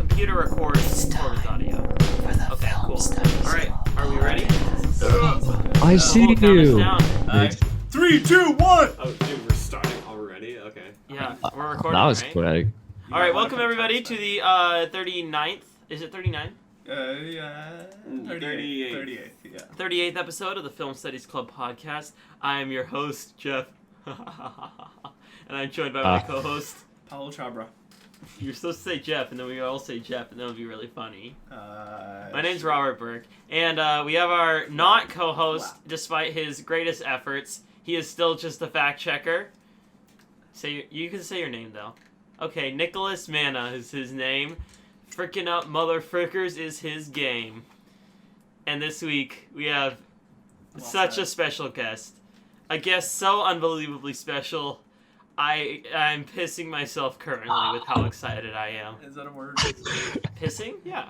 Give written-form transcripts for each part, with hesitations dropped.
computer records Corbin's audio. Okay, cool. Alright, are we ready? I see you. Down. 3, 2, 1! Oh, dude, we're starting already? Okay. Yeah, we're recording, That was right? quick. Alright, welcome everybody to the 39th, is it 39? Yeah. 38. Yeah. 38th episode of the Film Studies Club podcast. I am your host, Jeff. And I'm joined by my co-host. Paulo Chabra. You're supposed to say Jeff, and then we all say Jeff, and that would be really funny. My name's Sure. Robert Burke, and we have our not co-host, despite his greatest efforts. He is still just a fact checker. You can say your name though. Okay, Nicholas Manna is his name. Frickin' up motherfrickers is his game. And this week we have such a special guest. A guest so unbelievably special. I'm pissing myself currently with how excited I am. Is that a word? Pissing? Yeah.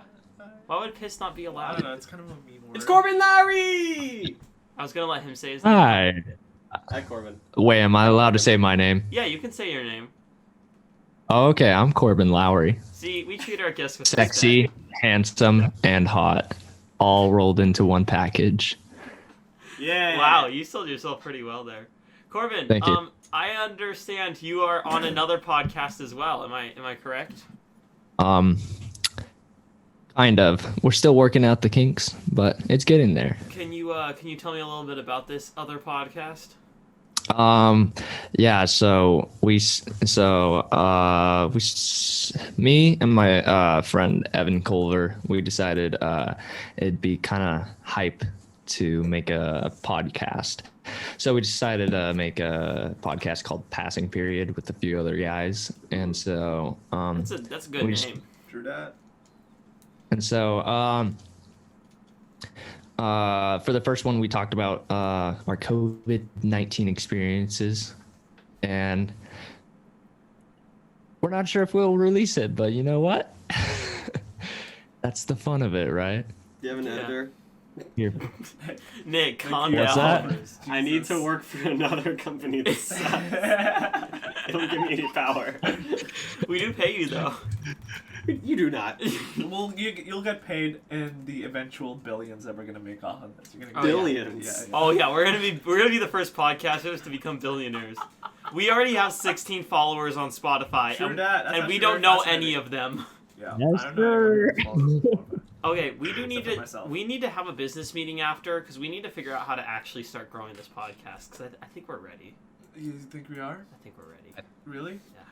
Why would piss not be I allowed? don't know, it's kind of a mean word. It's Corbin Lowry! I was gonna let him say his name. Hi. Hi, Corbin. Wait, am I allowed to say my name? Yeah, you can say your name. Oh, okay, I'm Corbin Lowry. See, we treat our guests with Sexy, respect. handsome, and hot. All rolled into one package. Yeah. Wow, you sold yourself pretty well there. Corbin, Thank you. I understand you are on another podcast as well. Am I correct? Kind of. We're still working out the kinks, but it's getting there. Can you tell me a little bit about this other podcast? Yeah, me and my friend Evan Culver, we decided it'd be kind of hype to make a podcast. So we decided to make a podcast called Passing Period with a few other guys. And so That's a good name. True that. and so for the first one we talked about our COVID-19 experiences, and we're not sure if we'll release it, but you know what? That's the fun of it, right? Do you have an Yeah. editor? You're Nick, calm What's down. that? I need to work for another company that sucks. Don't give me any power. We do pay you though. You do not. Well, you'll get paid in the eventual billions that we're gonna make off of this. You're gonna Oh, yeah. Billions. Yeah. Oh yeah, we're gonna be the first podcasters to become billionaires. We already have 16 followers on Spotify, True and, that. That's and we actually don't very know fascinating. any of them. Yeah. Yes, I don't know. sir. Okay, we do need Except for to myself. have a business meeting after, because we need to figure out how to actually start growing this podcast. Because I think we're ready. You think we are? I think we're ready. Really? Yeah.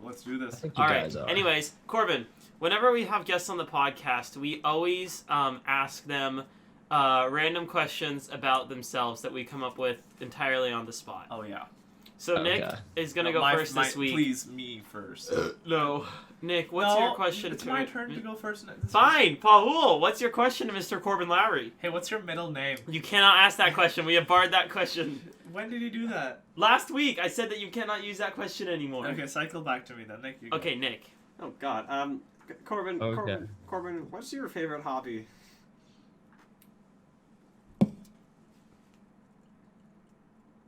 Let's do this. I think you All right. guys are. Anyways, Corbin, whenever we have guests on the podcast, we always ask them random questions about themselves that we come up with entirely on the spot. Oh yeah. So Okay. Nick is gonna No, go first this week. Please, me first. No, Nick, what's your question? It's my turn to go first. Fine, Paul. What's your question to Mr. Corbin Lowry? Hey, what's your middle name? You cannot ask that question. We have barred that question. When did you do that? Last week, I said that you cannot use that question anymore. Okay, cycle back to me then. Nick, you go. Okay, Nick. Oh God. Corbin. Okay. Corbin. What's your favorite hobby?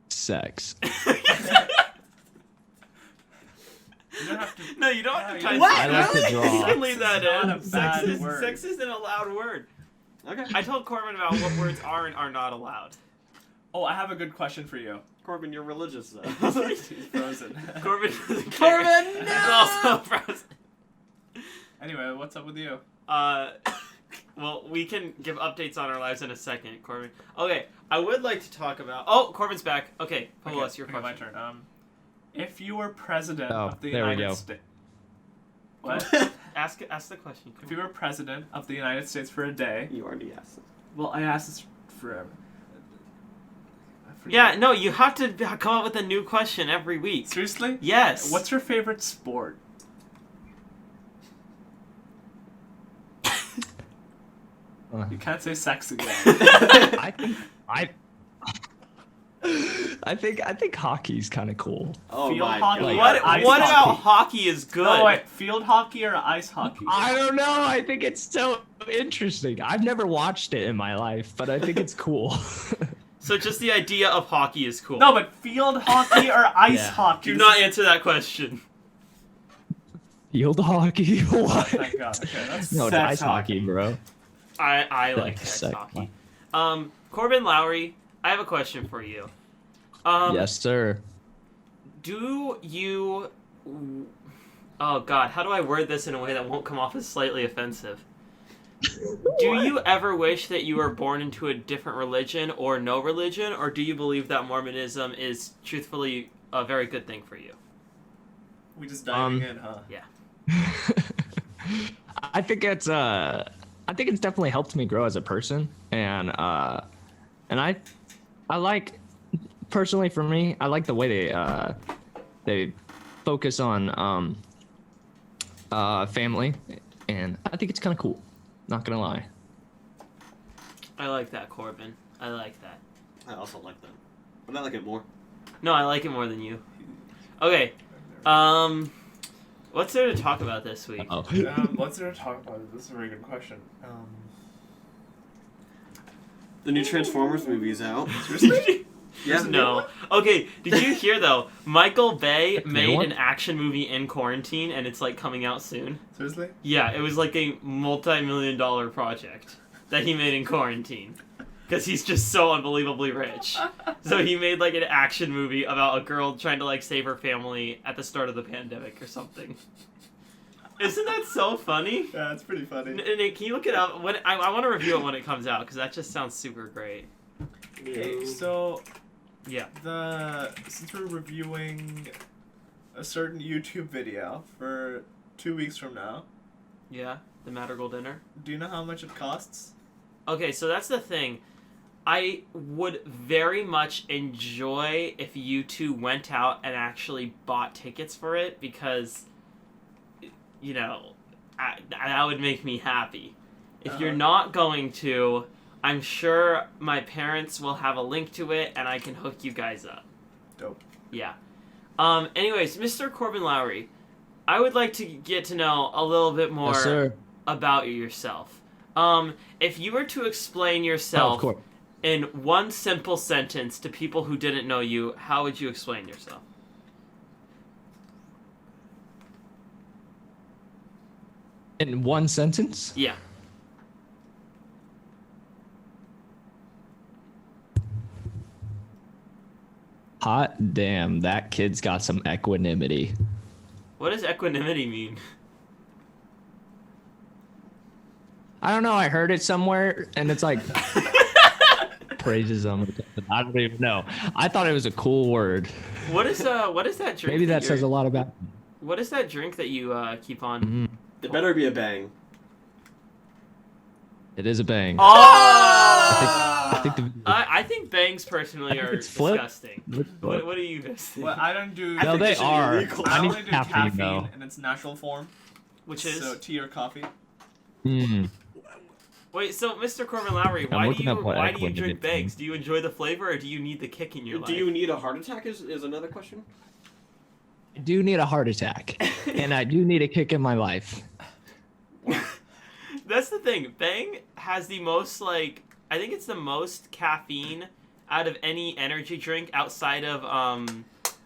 Sex. You don't have to. No, you don't have to Yeah, try you- to I like to draw. You can leave that Sex is not in. a bad word. Sex isn't a loud word. Okay. I told Corbin about what words are and are not allowed. Oh, I have a good question for you. Corbin, you're religious though. He's frozen. Corbin doesn't care. Corbin, It's no! also frozen. Anyway, what's up with you? Well, we can give updates on our lives in a second, Corbin. Okay, I would like to talk about... Oh, Corbin's back. Okay, Paul, what's your okay, my question? turn. If you were president Oh, of the there we United go. States... What? Ask the question. If you were president of the United States for a day... You already asked it. Well, I asked this forever. I forget. Yeah, no, you have to come up with a new question every week. Seriously? Yes. What's your favorite sport? You can't say sex again. I think hockey's kind of cool. Oh Field my hockey. God. What Ice about hockey. hockey is good? No, wait. Field hockey or ice hockey? I don't know. I think it's so interesting. I've never watched it in my life, but I think it's cool. So just the idea of hockey is cool. No, but field hockey or ice Yeah. hockey? Do not answer that question. Field hockey? Oh, What? thank God. Okay, that's No, Sex ice hockey, hockey. bro. I like sex hockey. Corbin Lowry, I have a question for you. Yes, sir. Do you... Oh, God. How do I word this in a way that won't come off as slightly offensive? Do you ever wish that you were born into a different religion or no religion, or do you believe that Mormonism is truthfully a very good thing for you? we just diving in, huh? Yeah. I think it's definitely helped me grow as a person, and I like, personally for me, I like the way they focus on family, and I think it's kind of cool. Not gonna lie. I like that, Corbin. I like that. I also like that, but I like it more. No, I like it more than you. Okay. What's there to talk about this week? Oh. What's there to talk about? This is a very good question. The new Transformers movie is out. Seriously? Yeah. No. Okay, did you hear though? Michael Bay made one? an action movie in quarantine and it's like coming out soon. Seriously? Yeah, it was like a multi-million-dollar project that he made in quarantine. Because he's just so unbelievably rich. So he made like an action movie about a girl trying to like save her family at the start of the pandemic or something. Isn't that so funny? Yeah, it's pretty funny. Nick, can you look it up? When I want to review it when it comes out because that just sounds super great. Okay, so Yeah. since we're reviewing a certain YouTube video for 2 weeks from now, Yeah, the Madrigal dinner. do you know how much it costs? Okay, so that's the thing. I would very much enjoy if you two went out and actually bought tickets for it because, you know, that would make me happy. If you're not going to, I'm sure my parents will have a link to it and I can hook you guys up. Dope. Yeah. Anyways, Mr. Corbin Lowry, I would like to get to know a little bit more Yes, sir. about yourself. If you were to explain Oh, of yourself course. in one simple sentence to people who didn't know you, how would you explain yourself? In one sentence? Yeah. Hot damn, that kid's got some equanimity. What does equanimity mean? I don't know, I heard it somewhere, and it's like praises him. I don't even know. I thought it was a cool word. What is that drink? Maybe that says a lot about. What is that drink that you keep on? Mm, It better be a bang. it is a bang. Oh! I I think bangs personally think are it's flip. disgusting. What do you guys think? Well, I don't do. I No, think they it should be are. illegal. I I need only do caffeine, caffeine though. in its natural form. Which is So tea or coffee. Mm. wait. So, Mr. Corbin Lowry, I'm why do looking up what you equanimity drink bangs? means. Do you enjoy the flavor, or do you need the kick in your life? Do you need a heart attack? Is another question. I do need a heart attack, and I do need a kick in my life. That's the thing. Bang has the most I think it's the most caffeine out of any energy drink outside of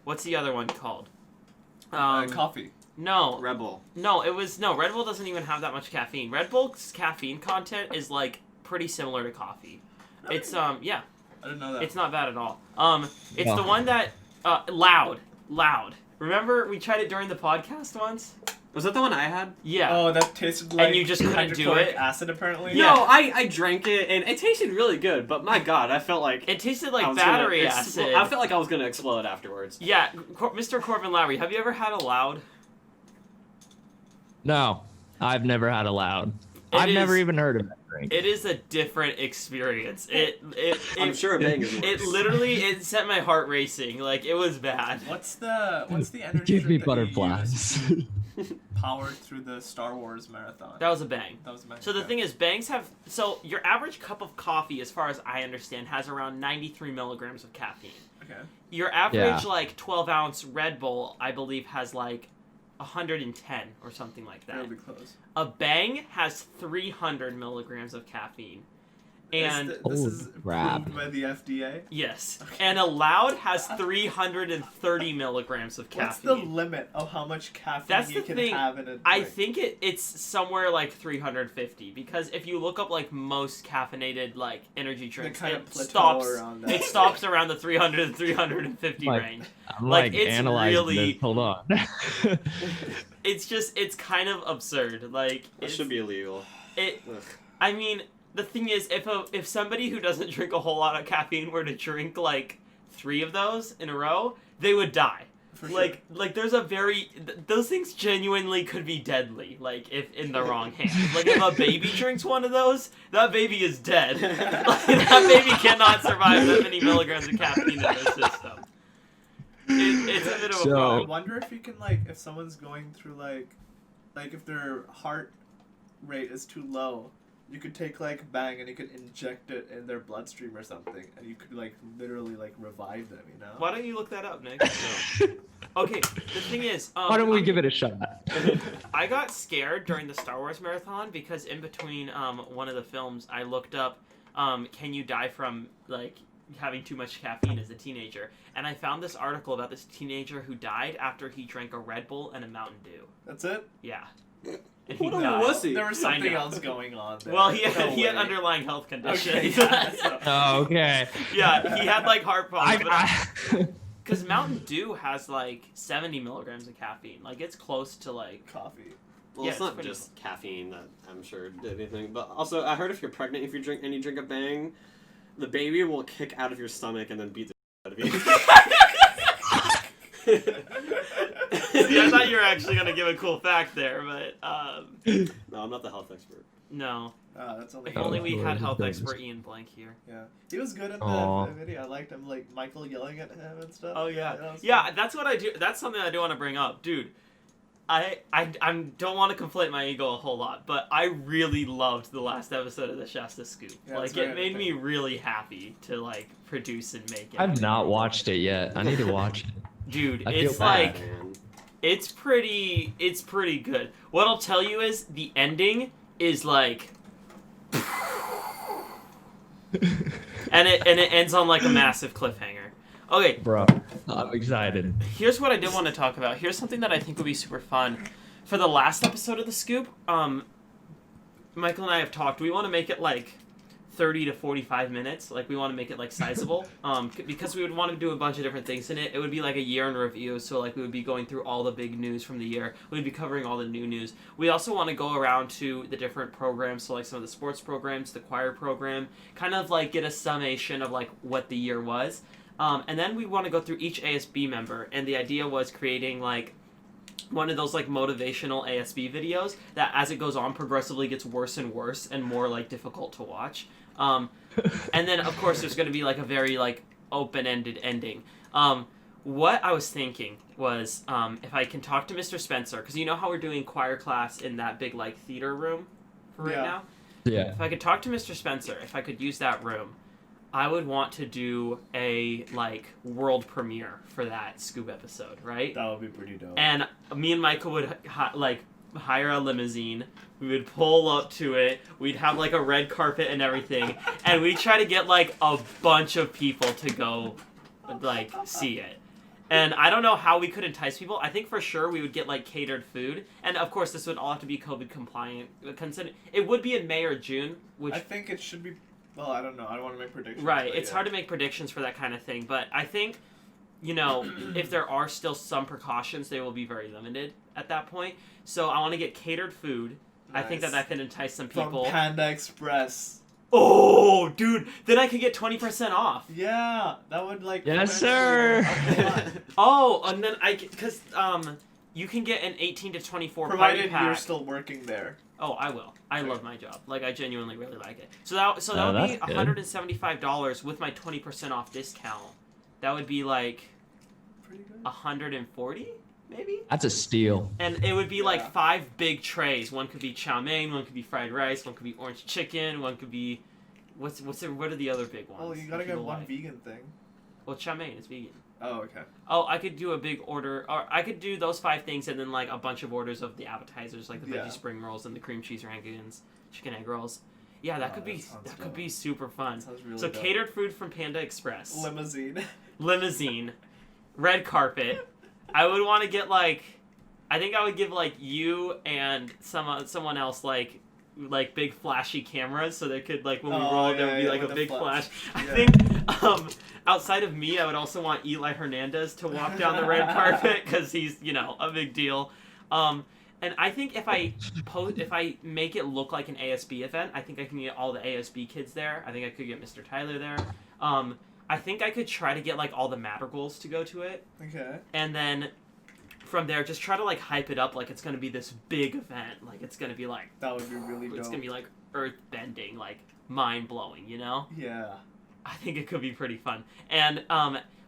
what's the other one called? Coffee. No, Rebel. Red Bull doesn't even have that much caffeine. Red Bull's caffeine content is pretty similar to coffee. It's yeah, I didn't know that. it's not bad at all. It's Yeah. the one that loud. Remember we tried it during the podcast once? Was that the one I had? Yeah. Oh, that tasted like you just couldn't do hydrochloric it? acid, apparently. Yeah. No, I drank it and it tasted really good, but my god, I felt like It tasted I like was battery gonna acid. I felt like I was gonna explode afterwards. Yeah, Mr. Corbin Lowry, have you ever had a loud? No, I've never had a loud. It I've never is- even heard of that drink. It is a different experience. I'm sure a bang is worse. It literally set my heart racing. It was bad. What's the energy Give me drink that you used butterflies. powered through the Star Wars marathon? That was a bang. That was my. So the thing is, bangs have your average cup of coffee, as far as I understand, has around 93 milligrams of caffeine. Okay. Your average Yeah. 12-ounce Red Bull, I believe, has 110 or something like that. Really close. A bang has 300 milligrams of caffeine. And this is crap. approved by the FDA. yes, and allowed has 330 milligrams of What's caffeine. the limit of how much caffeine That's you the can thing. have in a drink? I think it's somewhere like 350 because if you look up like most caffeinated like energy drinks, kind it of plateau stops. around that. It stops around the 300 and 350 Like, range. I'm Like, like, it's analyzing really- this. Hold on. It's kind of absurd. Like That it's, should be illegal. it. Ugh. I mean, the thing is, if somebody who doesn't drink a whole lot of caffeine were to drink like 3 of those in a row, they would die. For Like there's a those things genuinely could be deadly. Like if in the wrong hands. Like if a baby drinks one of those, that baby is dead. Like, that baby cannot survive that many milligrams of caffeine in their system. It's a bit of a So- I problem. wonder if you can like if someone's going through like if their heart rate is too low, you could take like Bang and you could inject it in their bloodstream or something, and you could like literally like revive them. You know? Why don't you look that up, Nick? Okay, the thing is, Why don't we give it a shot? I got scared during the Star Wars marathon because in between one of the films, I looked up, can you die from like having too much caffeine as a teenager? And I found this article about this teenager who died after he drank a Red Bull and a Mountain Dew. That's it. Yeah. And What a died. wussy. There was something know. else going on there. Well, he had, No he had way. underlying health conditions. Okay, yeah, so- Oh, okay. Yeah, he had like heart problems. I, Because Mountain Dew has like 70 milligrams of caffeine. Like it's close to like. coffee. Well, Yeah, it's it's not pretty just caffeine that I'm sure did anything, but also I heard if you're pregnant, if you drink a Bang, the baby will kick out of your stomach and then beat the out of you. See, I thought you were actually gonna give a cool fact there, but No, I'm not the health expert. no. That's only. If only we had Lord, health goodness. expert Ian Blank here. Yeah, he was good in Aw. the video. I liked him, like Michael yelling at him and stuff. Oh yeah, that was yeah. fun. That's what I do. That's something I do want to bring up, dude. I don't want to conflate my ego a whole lot, but I really loved the last episode of the Shasta Scoop. Yeah, Like it's very it made me entertaining. really happy to like produce and make it. I've not watched it yet. I need to watch it. Dude, I feel it's bad. like Man. it's pretty good. What I'll tell you is the ending is like and it ends on like a massive cliffhanger. Okay, Bro, I'm excited. here's what I did want to talk about. Here's something that I think would be super fun. For the last episode of The Scoop, Michael and I have talked. We want to make it like 30 to 45 minutes. Like, we want to make it like sizable. Because we would want to do a bunch of different things in it. It would be like a year in review. So like we would be going through all the big news from the year. We'd be covering all the new news. We also want to go around to the different programs. So like some of the sports programs, the choir program, kind of like get a summation of like what the year was. And then we want to go through each ASB member, and the idea was creating like one of those like motivational ASB videos that as it goes on progressively gets worse and worse and more like difficult to watch. And then of course there's going to be like a very like open-ended ending. What I was thinking was if I can talk to Mr. Spencer, because you know how we're doing choir class in that big like theater room for right Yeah. now? Yeah. If I could talk to Mr. Spencer, if I could use that room, I would want to do a like world premiere for that Scoop episode, right? That would be pretty dope. And me and Michael would hire a limousine. We would pull up to it. We'd have like a red carpet and everything, and we'd try to get like a bunch of people to go like see it. And I don't know how we could entice people. I think for sure we would get like catered food, and of course this would all have to be COVID compliant. It would be in May or June, which I think it should be. Well, I don't know. I don't want to make predictions. right. but It's yeah. hard to make predictions for that kind of thing, but I think, you know, if there are still some precautions, they will be very limited at that point. So I want to get catered food. I think that Nice. can entice some From people. Panda Express. Oh, dude! Then I could get 20% off. Yeah, that would like. Yes, eventually- sir. Okay. Oh, and then because you can get an 18 to 24 party Provided pack. you're still working there. Oh, I will. I Okay. love my job. Like I genuinely really like it. So that Oh, would be that's good. $175 with my 20% off discount. That would be like Pretty good. 140 maybe. That's a steal. And it would be Yeah. like 5 big trays. One could be chow mein, one could be fried rice, one could be orange chicken, one could be what are the other big ones? Oh, you gotta that get people one like? vegan thing. Well, chow mein is vegan. Oh, okay. Oh, I could do a big order, or I could do those 5 things and then like a bunch of orders of the appetizers, like the Yeah. veggie spring rolls and the cream cheese rangoons, chicken egg rolls. Yeah, that could be super fun. Really so dope. catered food from Panda Express. Limousine. Red carpet. I would want to get like, I think I would give like you and someone else like big flashy cameras so they could like when we roll there would be like a big flash. I think outside of me I would also want Eli Hernandez to walk down the red carpet because he's a big deal. And I think if I make it look like an ASB event, I think I can get all the ASB kids there. I think I could get Mr. Tyler there. I think I could try to get like all the Madrigals to go to it. Okay. And then from there, just try to like hype it up like it's gonna be this big event. Like it's gonna be like that would be really dope. It's gonna be like earth bending, like mind blowing. Yeah. I think it could be pretty fun. And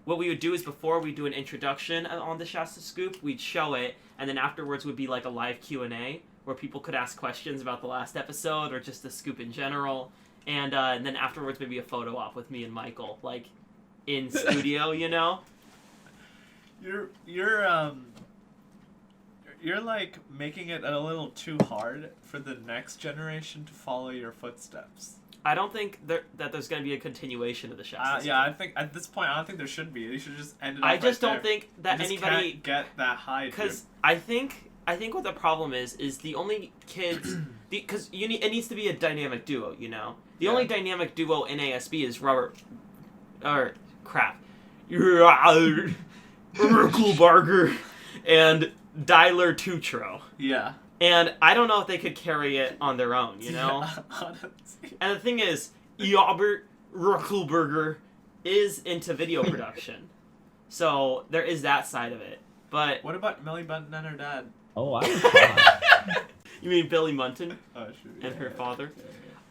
what we would do is before we do an introduction on the Shasta Scoop, we'd show it, and then afterwards would be like a live Q&A where people could ask questions about the last episode or just the scoop in general. And then afterwards maybe a photo op with me and Michael, like in studio, You're like making it a little too hard for the next generation to follow your footsteps. I don't think that there's going to be a continuation of the Shasta. Yeah, I think at this point I don't think there should be. You should just end it. I just don't think that anybody can't get that high. Because I think what the problem is the only kids because it needs to be a dynamic duo. The only dynamic duo in ASB is Robert Barger and Dyler Tutro. Yeah. And I don't know if they could carry it on their own, Yeah, And the thing is, Robert Ruckelberger is into video production. So there is that side of it. But what about Millie Bunton and her dad? Oh, I was You mean Billy Munton? Oh, sure. And her father? Yeah.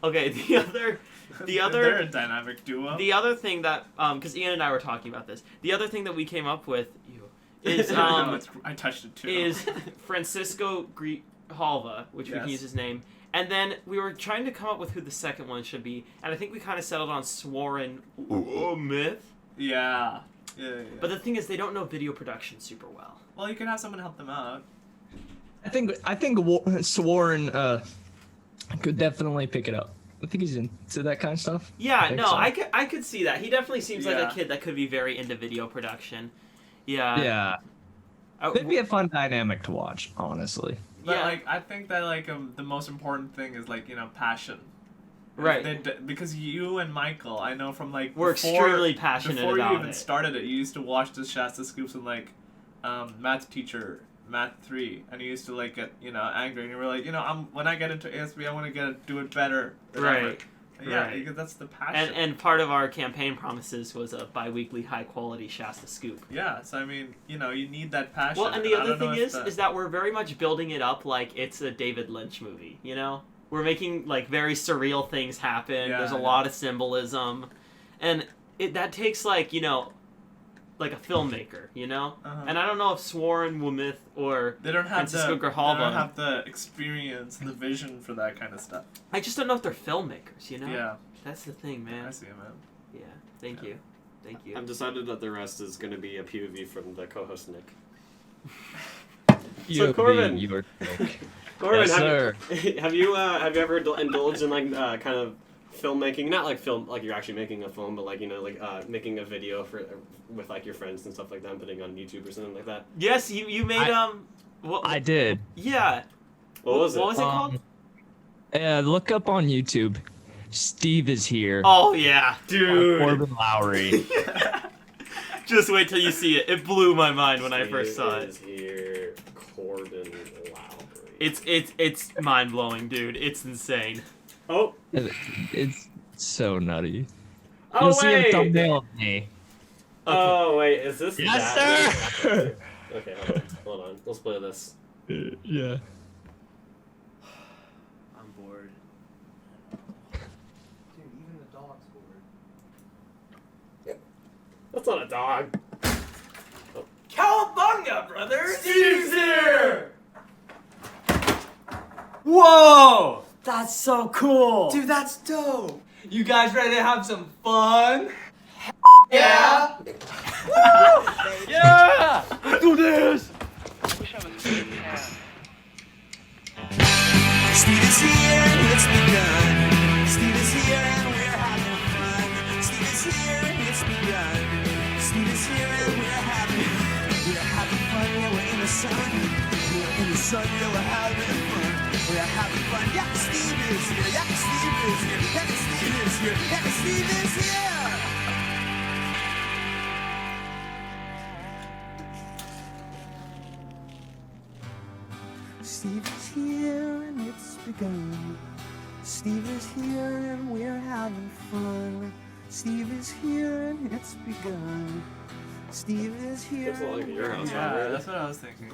Okay, the other They're a dynamic duo. The other thing that because Ian and I were talking about this. The other thing that we came up with is no, I touched it too. Is Francisco Grijalva, which we can use his name. And then we were trying to come up with who the second one should be, and I think we kind of settled on Sworn Myth. Yeah. But the thing is, they don't know video production super well. Well, you can have someone help them out. I think Sworn could definitely pick it up. I think he's into that kind of stuff. Yeah, so. I could see that. He definitely seems like a kid that could be very into video production. Yeah. Yeah. It'd be a fun dynamic to watch, honestly. But I think that the most important thing is passion. Right. Because you and Michael, I know from we're extremely passionate about it. Before you even started it, you used to watch the Shasta Scoops and math teacher, math 3, and you used to get angry, and you were like, when I get into ASB, I want to do it better. Right. Yeah, that's the passion. And part of our campaign promises was a bi-weekly high-quality Shasta Scoop. Yeah, so I mean, you need that passion. Well, and the other thing is that we're very much building it up like it's a David Lynch movie, We're making, very surreal things happen. Yeah, There's a lot of symbolism. And that takes, a filmmaker, Uh-huh. And I don't know if Sworn Womith or Francisco Grijalva... They don't have the experience, the vision for that kind of stuff. I just don't know if they're filmmakers, Yeah. That's the thing, man. I see it, man. Yeah, thank you. Thank you. I've decided that the rest is going to be a POV from the co-host, Nick. So, Corbin. Corbin, yes, have you ever indulged in kind of filmmaking? Not film, you're actually making a film, but making a video with your friends and stuff like that, and putting on YouTube or something like that. Yes, you made I did. Yeah. What was it? What was it called? Look up on YouTube. Steve is here. Oh yeah, dude. Corbin Lowry. Just wait till you see it. It blew my mind when I first saw it. Steve is here, Corbin Lowry. It's mind blowing, dude. It's insane. Oh. It's so nutty. Oh, You'll see a thumbnail of me. Okay. Oh wait, is this? Yes, sir. Okay, hold on. Let's play this. Yeah. I'm bored. Dude, even the dog's bored. That's not a dog. Cowabunga, brother! Steve's here! Whoa! That's so cool! Dude, that's dope! You guys ready to have some fun? Yeah! Yeah! Let's do this! Steve is here, it's begun. son, yeah, we're having fun. We're having fun. Yeah, Steve is here. Yeah, Steve is here. Yeah, Steve is here. Yeah, Steve is here. Steve is here and it's begun. Steve is here and we're having fun. Steve is here and it's begun. Steve is here. Looks a lot like your house. Yeah, that's what I was thinking.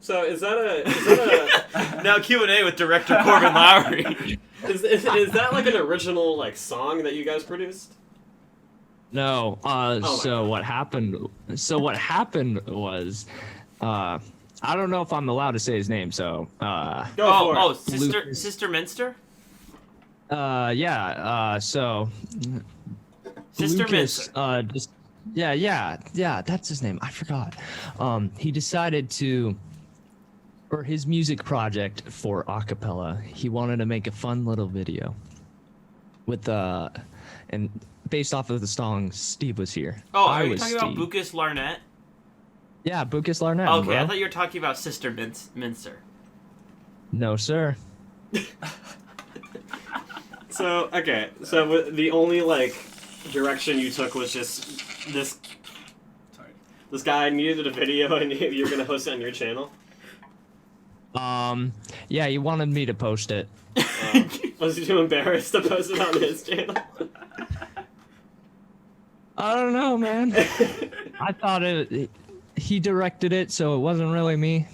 So is that a Now Q&A with director Corbin Lowry. is that like an original like song that you guys produced? No. my So what happened? So what happened was, I don't know if I'm allowed to say his name. So, Go for it. Sister Minster? yeah. So, Sister Lucas, Minster. just yeah. That's his name. I forgot. He decided to, for his music project for acapella, he wanted to make a fun little video with and based off of the song "Steve Was Here." Oh, I are you was talking about Steve. Bucas Larnett? Yeah, Bucas Larnett. Okay, bro. I thought you were talking about Sister Minster. No, sir. So okay, so the only like direction you took was just this. Sorry. This guy needed a video, and you're gonna host it on your channel. Yeah, he wanted me to post it. Was he too embarrassed to post it on his channel? I don't know, man. I thought he directed it, so it wasn't really me.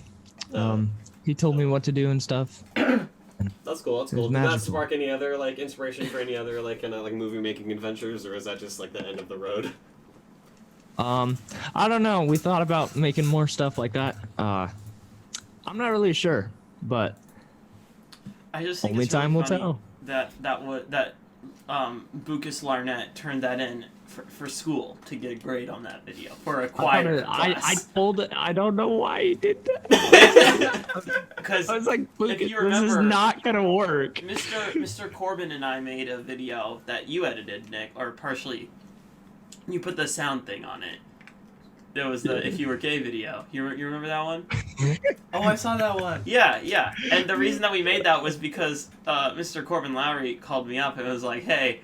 He told me what to do and stuff. That's cool. That's It cool. was Did that magical. spark any other like inspiration for any other like kind of like movie making adventures, or is that just like the end of the road? I don't know. We thought about making more stuff like that. I'm not really sure, but I just think only it's really time will funny tell. that Bucas Larnett turned that in for school to get a grade on that video for a choir I class. told it. I don't know why he did that. Because I was like, if Lucas, you this remember, is not gonna work. Mr. Corbin and I made a video that you edited, Nick, or partially. You put the sound thing on it. There was the "If You Were Gay" video. You remember that one? Oh, I saw that one. Yeah. And the reason that we made that was because Mr. Corbin Lowry called me up and was like, "Hey,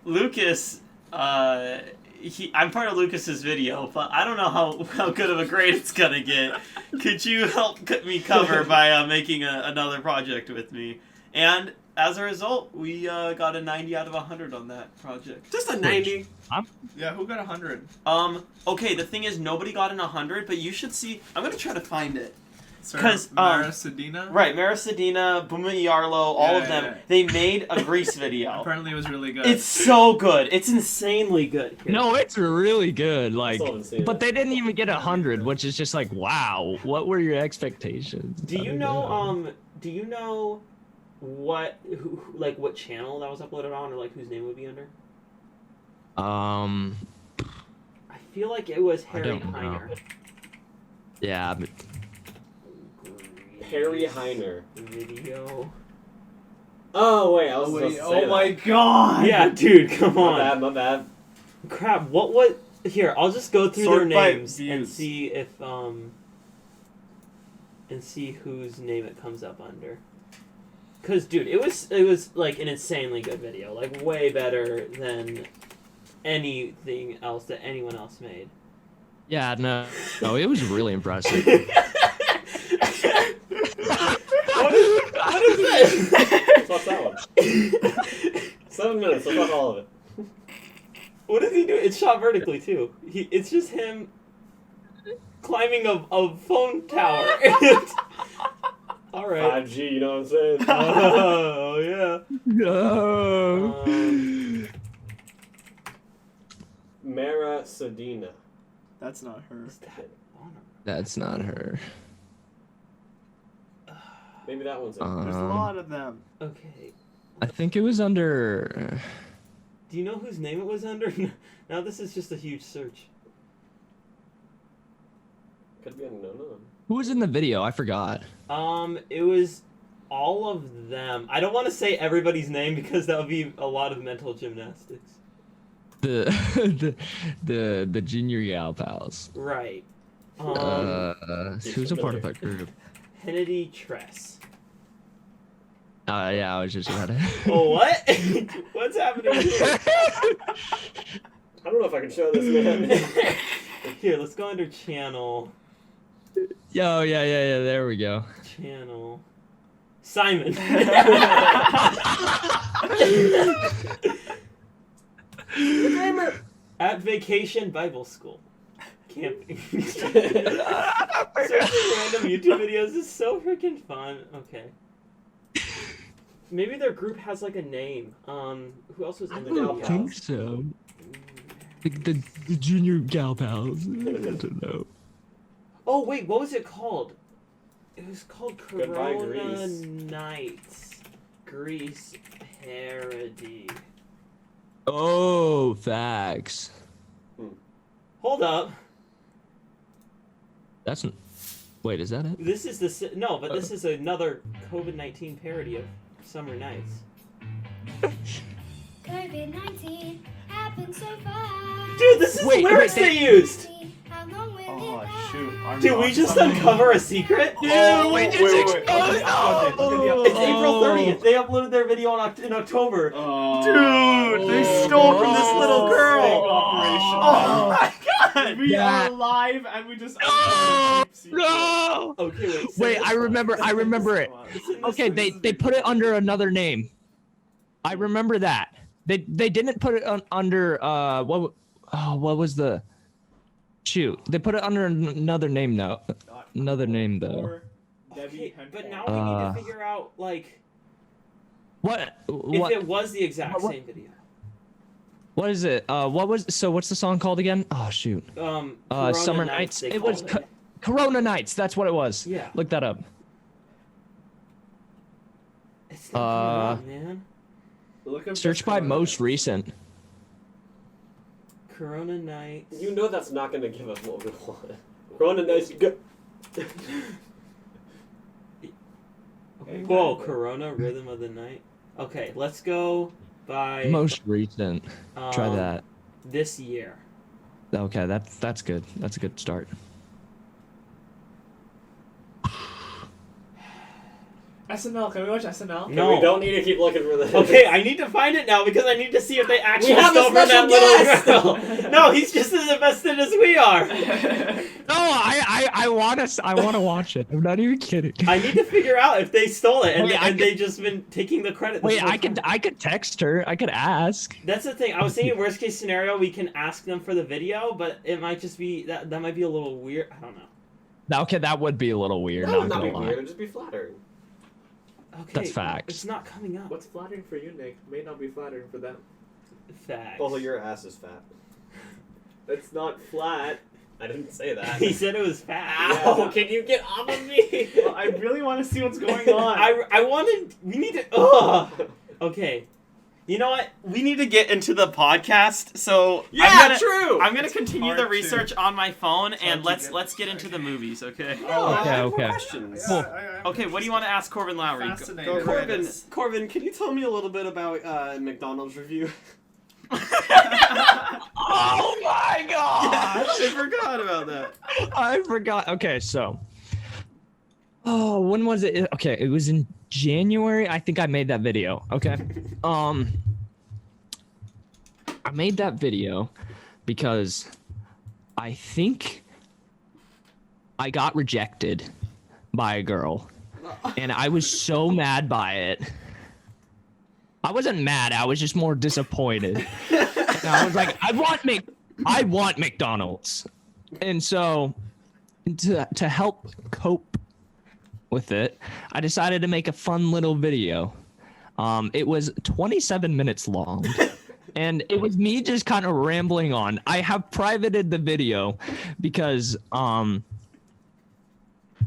Lucas, I'm part of Lucas's video, but I don't know how good of a grade it's gonna get. Could you help me cover by making another project with me?" And as a result, we got a 90 out of 100 on that project. Just a 90. Yeah, who got 100? Okay, the thing is, nobody got an 100, but you should see. I'm gonna try to find it. Sir 'Cause, Mara Sedina? Right, Marasadina, Buma Yarlo, all of them. Yeah. They made a Grease video. Apparently it was really good. It's so good. It's insanely good. No, it's really good. Like, Still haven't seen but it. they didn't even get 100, which is just like, wow. What were your expectations? Do you know? Do you know what channel that was uploaded on, or like whose name would be under? I feel like it was Harry don't know. Heiner. Yeah, but Harry Heiner. Video. Oh wait, I was supposed to say oh that. my god! Yeah, dude, come on. My bad. Crap. What was? Here, I'll just go through Sort their by names and views. see if and see whose name it comes up under. Cause, dude, it was like an insanely good video, like way better than anything else that anyone else made. yeah, no, it was really impressive. What is this? Let's watch that one. 7 minutes. Let's watch all of it. What does he do? It's shot vertically too. It's just him climbing a phone tower. All right. 5G. You know what I'm saying? Oh yeah. No. Mara Sedina. That's not her. Is that on That's not her. Maybe that one's it. There's a lot of them. Okay. I think it was under. Do you know whose name it was under? Now this is just a huge search. Could be a no. Who was in the video? I forgot. It was all of them. I don't want to say everybody's name because that would be a lot of mental gymnastics. The the junior gal pals. Right. Who's a part of that group? Kennedy Tress. Yeah, I was just about it. Oh, what? What's happening here? I don't know if I can show this, man. Here, let's go under channel. Yo, yeah. There we go. Channel. Simon. At Vacation Bible School. Camping. Searching random YouTube videos is so freaking fun. Okay. Maybe their group has like a name. Who else was in the gal pals? So. The junior gal pals. I don't know. Oh wait, what was it called? It was called Goodbye, Corona Greece. Nights. Greece parody. Oh, facts. Hold up. That's. Wait, is that it? This is this is another COVID-19 parody of Summer Nights. COVID-19 happened so fast. Dude, this is the lyrics they used. How long will Oh it shoot! I'm Did we not just somebody- uncover a secret? Dude, Wait. it's April 30th. They uploaded their video in October. Dude, they stole from this little girl. Oh my god! We Yeah. are live and we just. No! Okay, wait. Wait, I remember it. Okay, they put it under another name. I remember that. They didn't put it under what was the shoot? They put it under another name though. Another name though. Okay, but now we need to figure out like What if it was the exact what- same video. What is it? What's the song called again? Oh shoot. Corona Summer Nights. they It was called it. Corona Nights. That's what it was. Yeah. Look that up. It's not coming up, man. Search by most recent. Corona Nights. You know that's not gonna give us what we want. Corona Nights, you go. Okay. Whoa, Corona Rhythm of the Night. Okay, let's go by Most recent. Try that. this year. Okay, that's good. That's a good start. SNL. Can we watch SNL? No. We don't need to keep looking for this. Okay, I need to find it now because I need to see if they actually have a stole from that special little girl. No, he's just as invested as we are. No, I want to watch it. I'm not even kidding. I need to figure out if they stole it and, Wait, I and they just been taking the credit. this Wait, whole I time. could text her. I could ask. That's the thing. I was thinking worst case scenario we can ask them for the video, but it might just be that might be a little weird. I don't know. Okay, that would be a little weird. That would Not not be gonna lie. weird. It'd just be flattering. Okay, That's facts. It's not coming up. What's flattering for you, Nick, may not be flattering for them. Facts. Also, your ass is fat. It's not flat. I didn't say that. He said it was fat. Ow, can you get off of me? Well, I really want to see what's going on. I wanted. We need to. Ugh. Okay. You know what? We need to get into the podcast. So True. I'm gonna continue hard the to- research on my phone, hard and to let's get- get into the movies. Okay. Oh, I Okay, have more okay. questions. Yeah, I'm Okay. What do you want to ask Corbin Lowry? fascinated Go by for it. Corbin, this. Corbin, can you tell me a little bit about McDonald's review? Oh my gosh! I forgot about that. I forgot. Okay, so. Oh, when was it? Okay, it was in January. I think I made that video. Okay. I made that video because I think I got rejected by a girl, and I was so mad by it. I wasn't mad. I was just more disappointed. And I was like, I want McDonald's. And so to help cope with it, I decided to make a fun little video. It was 27 minutes long. And it was me just kind of rambling on. I have privated the video because a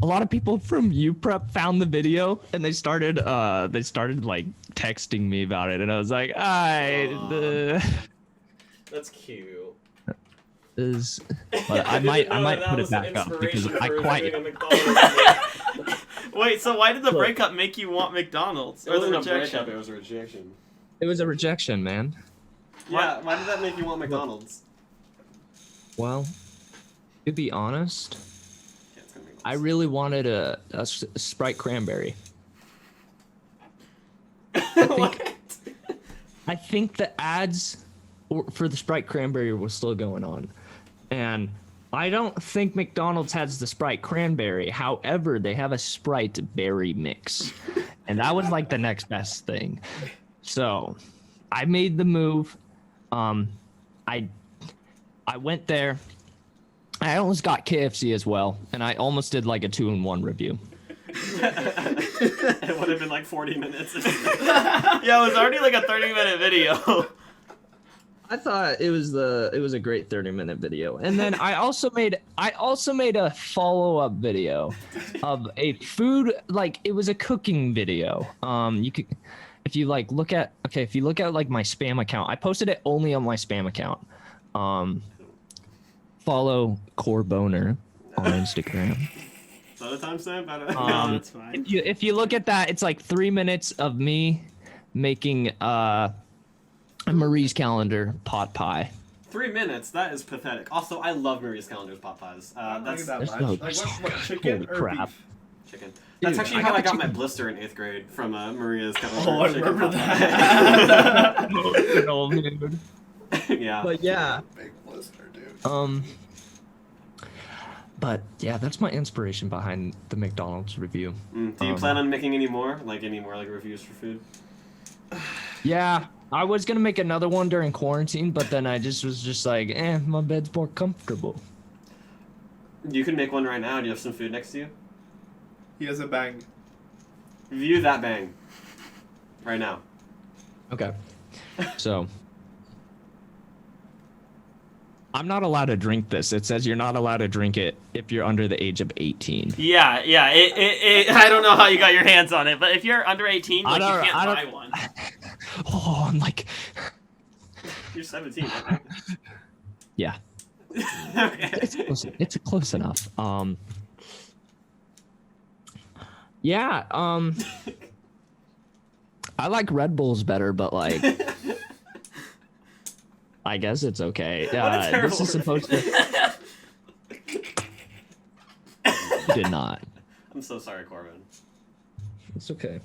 lot of people from UPrep found the video and they started like texting me about it, and I was like, That's cute. but I might put it back up because I quite. Wait. So why did the breakup make you want McDonald's It or the wasn't a rejection? breakup, it was a rejection. It was a rejection, man. Yeah, why did that make you want McDonald's? Well, to be honest, I really wanted a Sprite cranberry. What? I think the ads for the Sprite cranberry was still going on, and I don't think McDonald's has the Sprite cranberry. However, they have a Sprite berry mix, and that was like the next best thing. So, I made the move. I went there. I almost got KFC as well, and I almost did like a 2-in-1 review. It would have been like 40 minutes. Yeah, it was already like a 30-minute video. I thought it was a great 30-minute video, and then I also made a follow-up video of a food, like it was a cooking video. You could, if you look at like my spam account, I posted it only on my spam account. Follow Corbinner on Instagram. Is that a timestamp? No, that's fine. If you look at that, it's like 3 minutes of me making a Marie's Calendar pot pie. 3 minutes? That is pathetic. Also, I love Marie's Calendar's pot pies. I don't like That's that There's much. no- Like what chicken Holy or crap. beef? chicken. That's Dude, actually I how got I got the my chicken. blister in 8th grade from Maria's Calendar. Oh, I chicken remember pot that. Emotional, dude. pie. Yeah. But yeah. Big blister, dude. But yeah, that's my inspiration behind the McDonald's review. Do you plan on making any more like reviews for food? Yeah, I was gonna make another one during quarantine, but then I was just like, my bed's more comfortable. You can make one right now. Do you have some food next to you? He has a bang. View that bang. Right now. Okay. So I'm not allowed to drink this. It says you're not allowed to drink it if you're under the age of 18. Yeah. I don't know how you got your hands on it, but if you're under 18, like, you can't buy one. Oh, I'm like, You're 17. Right? yeah, Okay. it's close enough. Yeah, I like Red Bulls better, but like, I guess it's okay. What a terrible This is supposed to. Did not. I'm so sorry, Corbin. It's okay.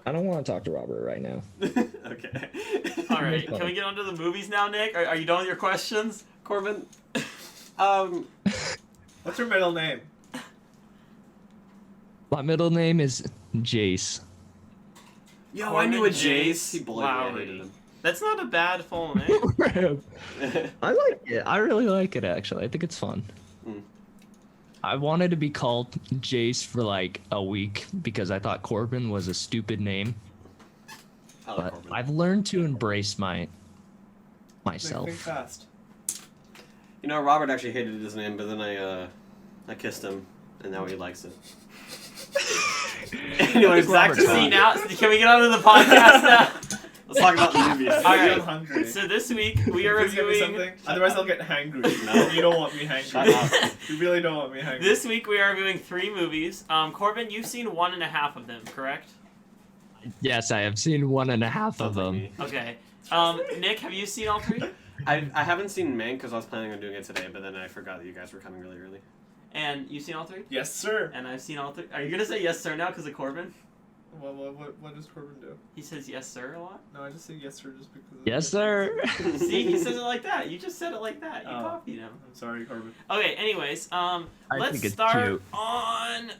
I don't want to talk to Robert right now. Okay. All right, can we get on to the movies now, Nick? Are you done with your questions? Corbin. What's your middle name? My middle name is Jace. Yo, I Corbin knew a Jace. He bullied me. I Lowry. hated him. That's not a bad full name. I like it. I really like it, actually. I think it's fun. Mm. I wanted to be called Jace for like a week because I thought Corbin was a stupid name. I like But Corbin. I've learned to embrace Think myself. fast. You know, Robert actually hated his name, but then I kissed him, and now he likes it. Anyways, back to See now, can we get on to the podcast now? Let's talk about the movies. All right. I'm hungry. So this week we are Please give me reviewing. something. Otherwise, I'll get hangry. No. You don't want me Shut hangry. up. You really don't want me hangry. This week we are reviewing 3 movies. Corbin, you've seen 1.5 of them, correct? Yes, I have seen 1.5 of Sounds like them. me. Okay. Nick, have you seen all 3? I haven't seen Mank because I was planning on doing it today, but then I forgot that you guys were coming really early. And you've seen all 3? Yes, sir. And I've seen all 3. Are you gonna say yes sir now because of Corbin? What does Corbin do? He says yes sir a lot. No, I just say yes, sir, just because. Of Yes, sir. See, he says it like that. You just said it like that. You Oh. copied him. I'm sorry, Corbin. Okay. Anyways, I let's think it's start cute. on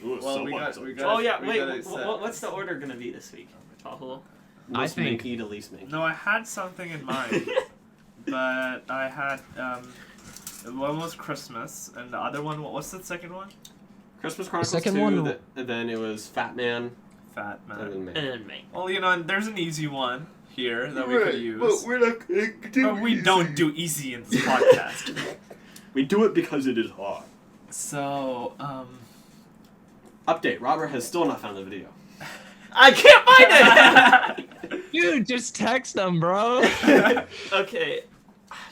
Well, we got. Oh yeah, we wait. got it set. What's the order gonna be this week? Tahul? Most I think- Manky to least Manky. No, I had something in mind, but I had one was Christmas, and the other one. What's the second one? Christmas Chronicles second 2, one- and then it was Fat Man, Fat and Man. then Mank. And then me. Well, you know, and there's an easy one here that we could use. we're not But we don't do easy in this podcast. We do it because it is hard. So, Update, Robert has still not found the video. I can't find it. Dude, just text them, bro. Okay.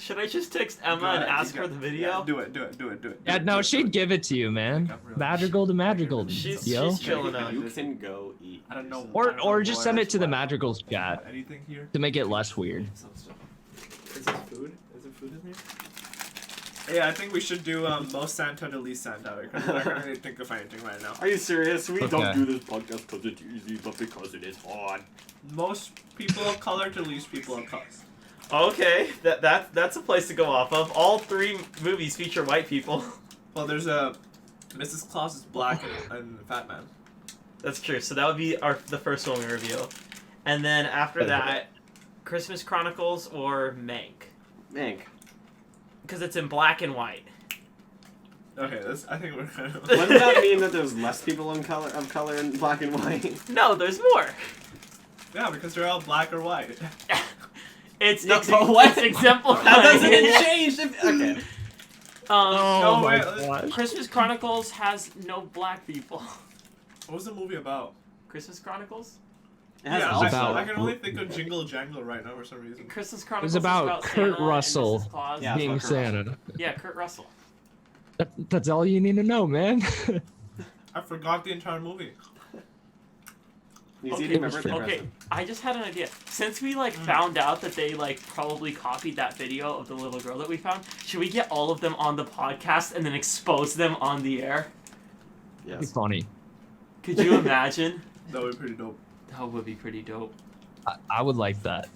Should I just text Emma and ask her the video? Yeah, do it. Yeah, no, she'd give it to you, man. Madrigal to Madrigal, She's yo. chilling out. You can go eat. I don't know. Or just send it to the Madrigal's chat Anything here? to make it less weird. Is it food? Is it food in here? Yeah, I think we should do most Santa to least Santa because I can't really think of anything right now. Are you serious? We Okay. don't do this podcast because it's easy, but because it is hard. Most people of color to least people of color. Okay, that's a place to go off of. All 3 movies feature white people. Well, there's a Mrs. Claus is black and Fat Man. That's true. So that would be the first one we review, and then after that, Christmas Chronicles or Mank, Mank. because it's in black and white. Okay, I think we're kind of. Wouldn't that mean that there's less people of color in black and white? No, there's more. Yeah, because they're all black or white. It's No, but what? it's exemplified. How does it change? Okay. No, no, wait. Christmas Chronicles has no black people. What was the movie about? Christmas Chronicles? It has Yeah, elves. about- I can only think of Jingle Jangle right now for some reason. Christmas It Chronicles was about is about Kurt Santa Russell and Mrs. Claus. Yeah. being it's about Kurt Santa. Yeah, Kurt Russell. That's all you need to know, man. I forgot the entire movie. You Okay, see, remember the okay, present. I just had an idea. Since we found out that they probably copied that video of the little girl that we found, should we get all of them on the podcast and then expose them on the air? It'd be Yes. funny. Could you imagine? That would be pretty dope. That would be pretty dope. I would like that.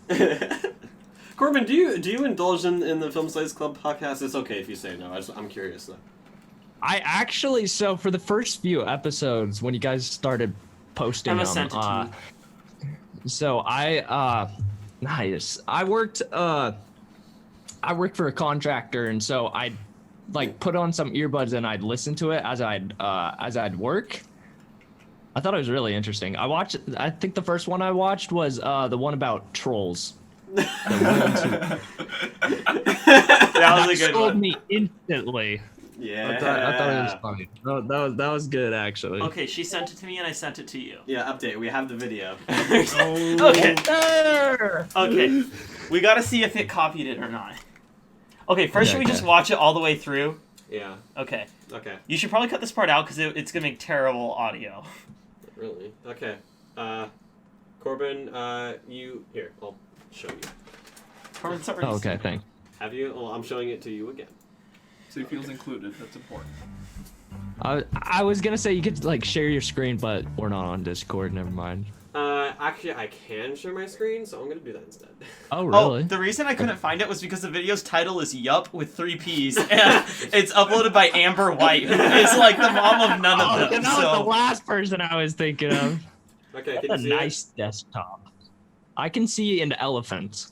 Corbin, do you indulge in the Film Slates Club podcast? It's okay if you say no. I'm curious though. I actually, so for the first few episodes, when you guys started posting Emma them, sent it to so nice. I worked for a contractor, and so I'd put on some earbuds and I'd listen to it as I'd work. I thought it was really interesting. I think the first one I watched was the one about trolls. That was a good Sold one. me instantly. Yeah. I thought it was funny. That was good, actually. Okay, she sent it to me and I sent it to you. Yeah. Update. We have the video. Okay. Okay. We gotta see if it copied it or not. Okay, first should we Okay. just watch it all the way through? Yeah. Okay. Okay. You should probably cut this part out because it's gonna make terrible audio. Really? Okay. Corbin, you here. I'll show you. Corbin's already Oh, okay, seen it. thanks. Have you? Well, I'm showing it to you again. So he feels included. That's important. I was gonna say you could share your screen, but we're not on Discord. Never mind. Actually, I can share my screen, so I'm gonna do that instead. Oh, really? Oh, the reason I couldn't find it was because the video's title is Yup with 3 P's, and it's uploaded by Amber White, who is the mom of none of them. that was the So last person I was thinking of. Okay. That's Can a you see nice desktop. I can see an elephant.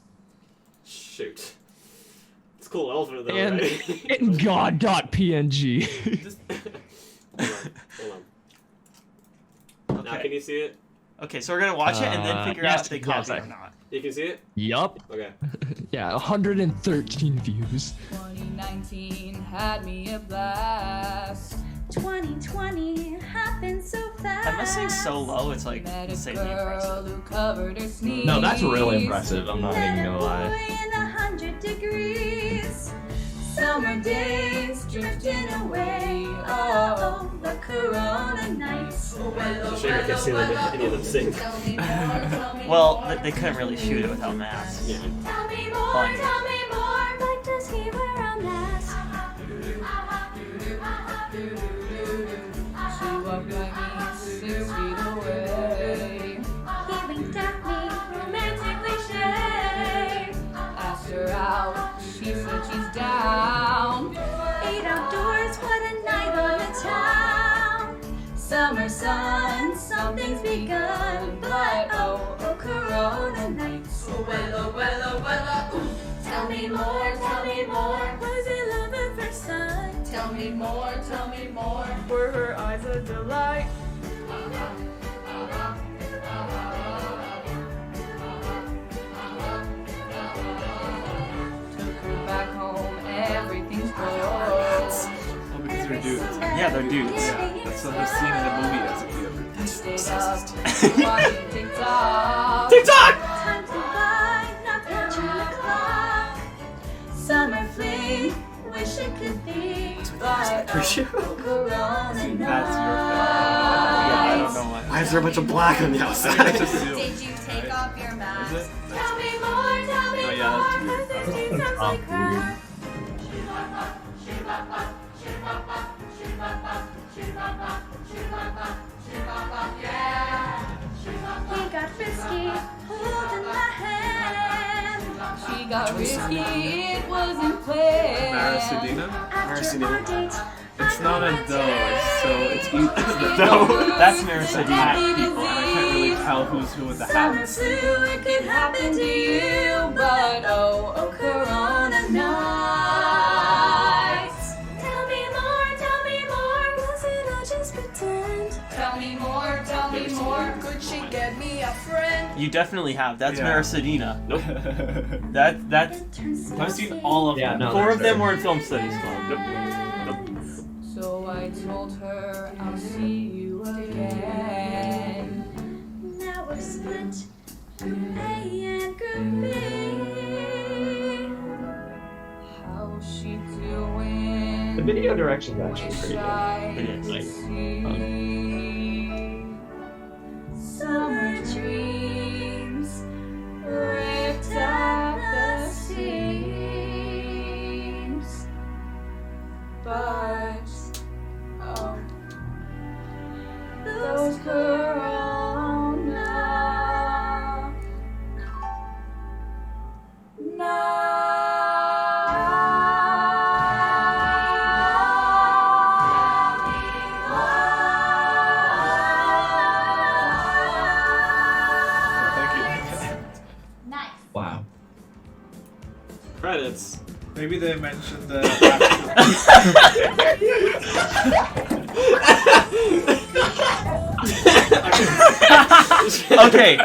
it? Shoot. It's a cool elephant though, And right? in god.png. Hold on. Now, Okay. can you see it? okay, so we're gonna watch it and then figure out yes, if they yes, copy it I- or not. You can see it? Yup. Okay. Yeah, 113 views. 2019 had me a blast. 2020 happened so fast. That must seem so low. It's Met a insanely girl impressive. who covered her sneeze. No, that's really impressive. I'm not even gonna lie. In 100 degrees. Summer days drifting away. Oh, the Corona nights. I'm sure you can't see any of them sing. Well, they couldn't really shoot it without masks. Yeah. Tell me more, Fine. tell me more. Why does he wear a mask? She walked like me 6 feet away. He winked at me, romantically shaved. Asked her out, she said she's down. 8 outdoors, what a night on the town. Summer sun, something's begun. But oh, Corona nights. Tell me more, tell me more. Was it love at first sight? Tell me more, tell me more. Were her eyes a delight? Took her back home, everything's good. Oh, because they're dudes. Yeah, they're dudes. Yeah, that's what they're seen in the movie as if we ever. Stayed up, watching TikTok. TikTok! Time to buy, not watching the clock. Summer fling, wish it could be. But For sure. Corona See, nights. that's your thing. Yeah, I don't know why. Why is there a bunch of black on the I think outside? it's just Zoom. Did you take off your Is mask? it? Tell me more, tell me Oh, yeah, that's more. weird. Cause it sounds like crap. He got frisky, holding my hand. She got risky, it wasn't planned. Maracidina? After our date, It's not a dough, so it's That's hat Maracidina. people, and I can't really tell who's who with the summer hats. flu, it could happen to you, but oh, oh, Corona nights. Tell me more, was it all just pretend? Tell me more, could she get me a friend? You definitely have. That's Yeah. Maracidina. Nope. That's I've seen all of Yeah, them. no. 4 of them were in film studies club. So I told her I'll see you again. Now we're split, Group A and Group B. How's she doing? The video direction's actually pretty good. It is. Like, Summer dreams ripped at the seams. But oh, Those Corona Thank you. Nice. wow. Credits. Maybe they mentioned the Okay.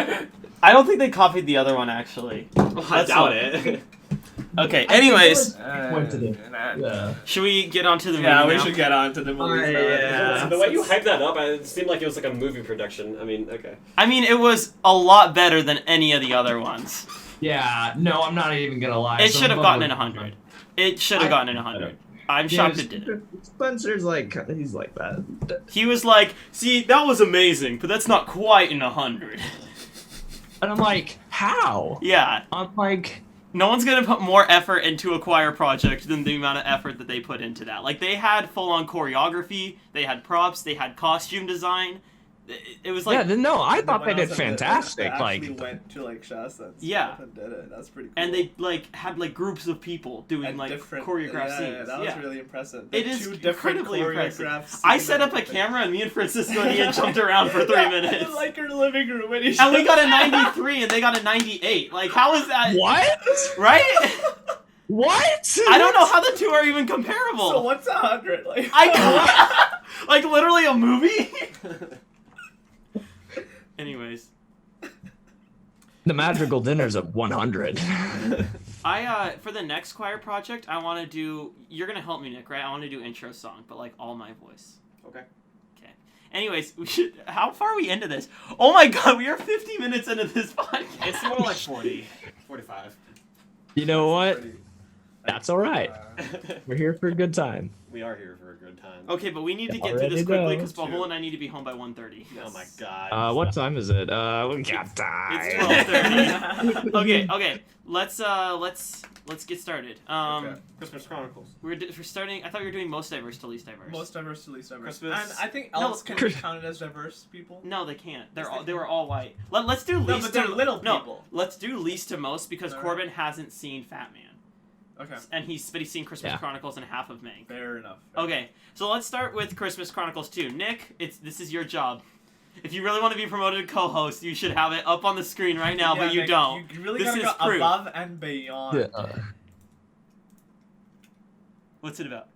I don't think they copied the other one actually. I That's doubt all. it. Okay. Anyways, Yeah. should we get on to the Yeah, movie we now? should get on to the movies now. yeah. The way you hyped that up, it seemed like it was like a movie production. I mean, okay. I mean, it was a lot better than any of the other ones. Yeah, no, I'm not even gonna lie. It Some should have of gotten them in were- 100. It should have gotten in 100. I'm shocked it didn't. Spencer's like, he's like that. He was like, "See, that was amazing, but that's not quite in 100." And I'm like, how? Yeah, I'm like, no one's gonna put more effort into a choir project than the amount of effort that they put into that. Like, they had full-on choreography, they had props, they had costume design. It was like, yeah, no, I thought they When did was in the- fantastic. They Like, actually went to like Shasta and Yeah. stuff and did it. That's pretty cool. and they like had like groups of people doing And like different choreographed yeah, scenes. Yeah, that was really impressive. It The is two different incredibly impressive. choreographed I scenes set up and a everything. camera and me and Francisco and Ian jumped around for 3 Yeah, minutes. in, like your living room, and, And we got a 93 and they got a 98. Like, how is that? what? Right? What? I don't know how the two are even comparable. So what's 100? Like, I like literally a movie. Anyways, The Madrigal Dinner's of 100. I for the next choir project, I want to do. You're gonna help me, Nick, right? I want to do intro song, but like all my voice. Okay. Okay. Anyways, we should. How far are we into this? Oh my God, we are 50 minutes into this podcast. It's more like 40, 45. You know what? Pretty- That's all right. We're here for a good time. We are here for a good time. Okay, but we need to get through Already this quickly know. because Bahul and I need to be home by 1:30. Oh my god. What time is it? We got time. It's 12:30. Okay. Let's get started. Okay. Christmas Chronicles. We're starting. I thought we were doing most diverse to least diverse. Most diverse to least diverse. Christmas- And I think No, elves can be counted as diverse people. No, they can't. Yes, They were all white. Let's do least. No, but they're to, little no, people. let's do least to most because Alright. Corbin hasn't seen Fat Man, Okay. and he's seen Christmas Yeah. Chronicles and half of Mank. Fair enough. Okay, so let's start with Christmas Chronicles 2. Nick, this is your job. If you really want to be promoted to co-host, you should have it up on the screen right now, but you Nick, don't. You really This gotta is go proof. above and beyond. What's it about?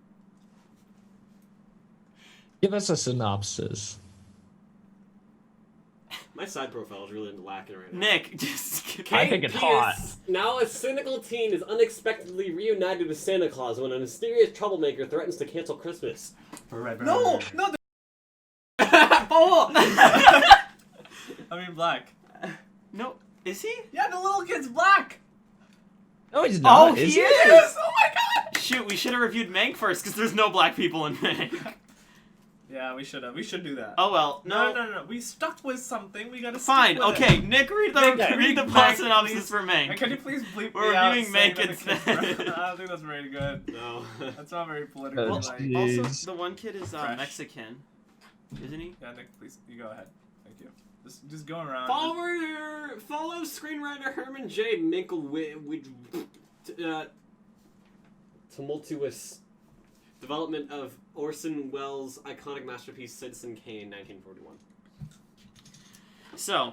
Give us a synopsis. My side profile is really lacking right now. Nick, just I think it's hot. Now a cynical teen is unexpectedly reunited with Santa Claus when a mysterious troublemaker threatens to cancel Christmas. No, no. Oh! I mean black. No, is he? Yeah, the little kid's black. No, he's not. Oh, he is is! Oh my god. Shoot, we should have reviewed Mank first because there's no black people in Mank. Yeah, we should have. We should do that. Oh well. No. We stuck with something. We gotta. Fine. Stick with Okay. It. Nick, read the Nick, read the Mank, plot please. synopsis for Mank. And can you please bleep We're me out reviewing saying Mank that the kids were- instead. I don't think that's very good. No. That's not very political. Oh, like, jeez. Also, the one kid is Fresh. Mexican, isn't he? yeah, Nick, please, you go ahead. Thank you. Just going around. Follow screenwriter Herman J. Minkle with tumultuous development of Orson Welles' iconic masterpiece Citizen Kane, 1941. So,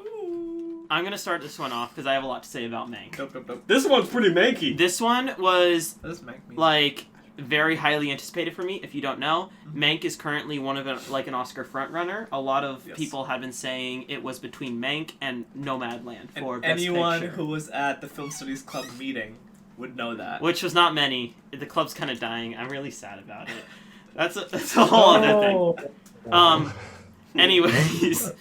I'm gonna start this one off because I have a lot to say about Mank. Nope. This one's pretty manky. This one was This make me. like very highly anticipated for me. If you don't know, Mank is currently one of an Oscar frontrunner. A lot of Yes. people have been saying it was between Mank and Nomadland for And Best anyone Picture, who was at the Film Studies Club meeting would know that. which was not many. The club's kind of dying. I'm really sad about it. That's a whole other thing. Anyways,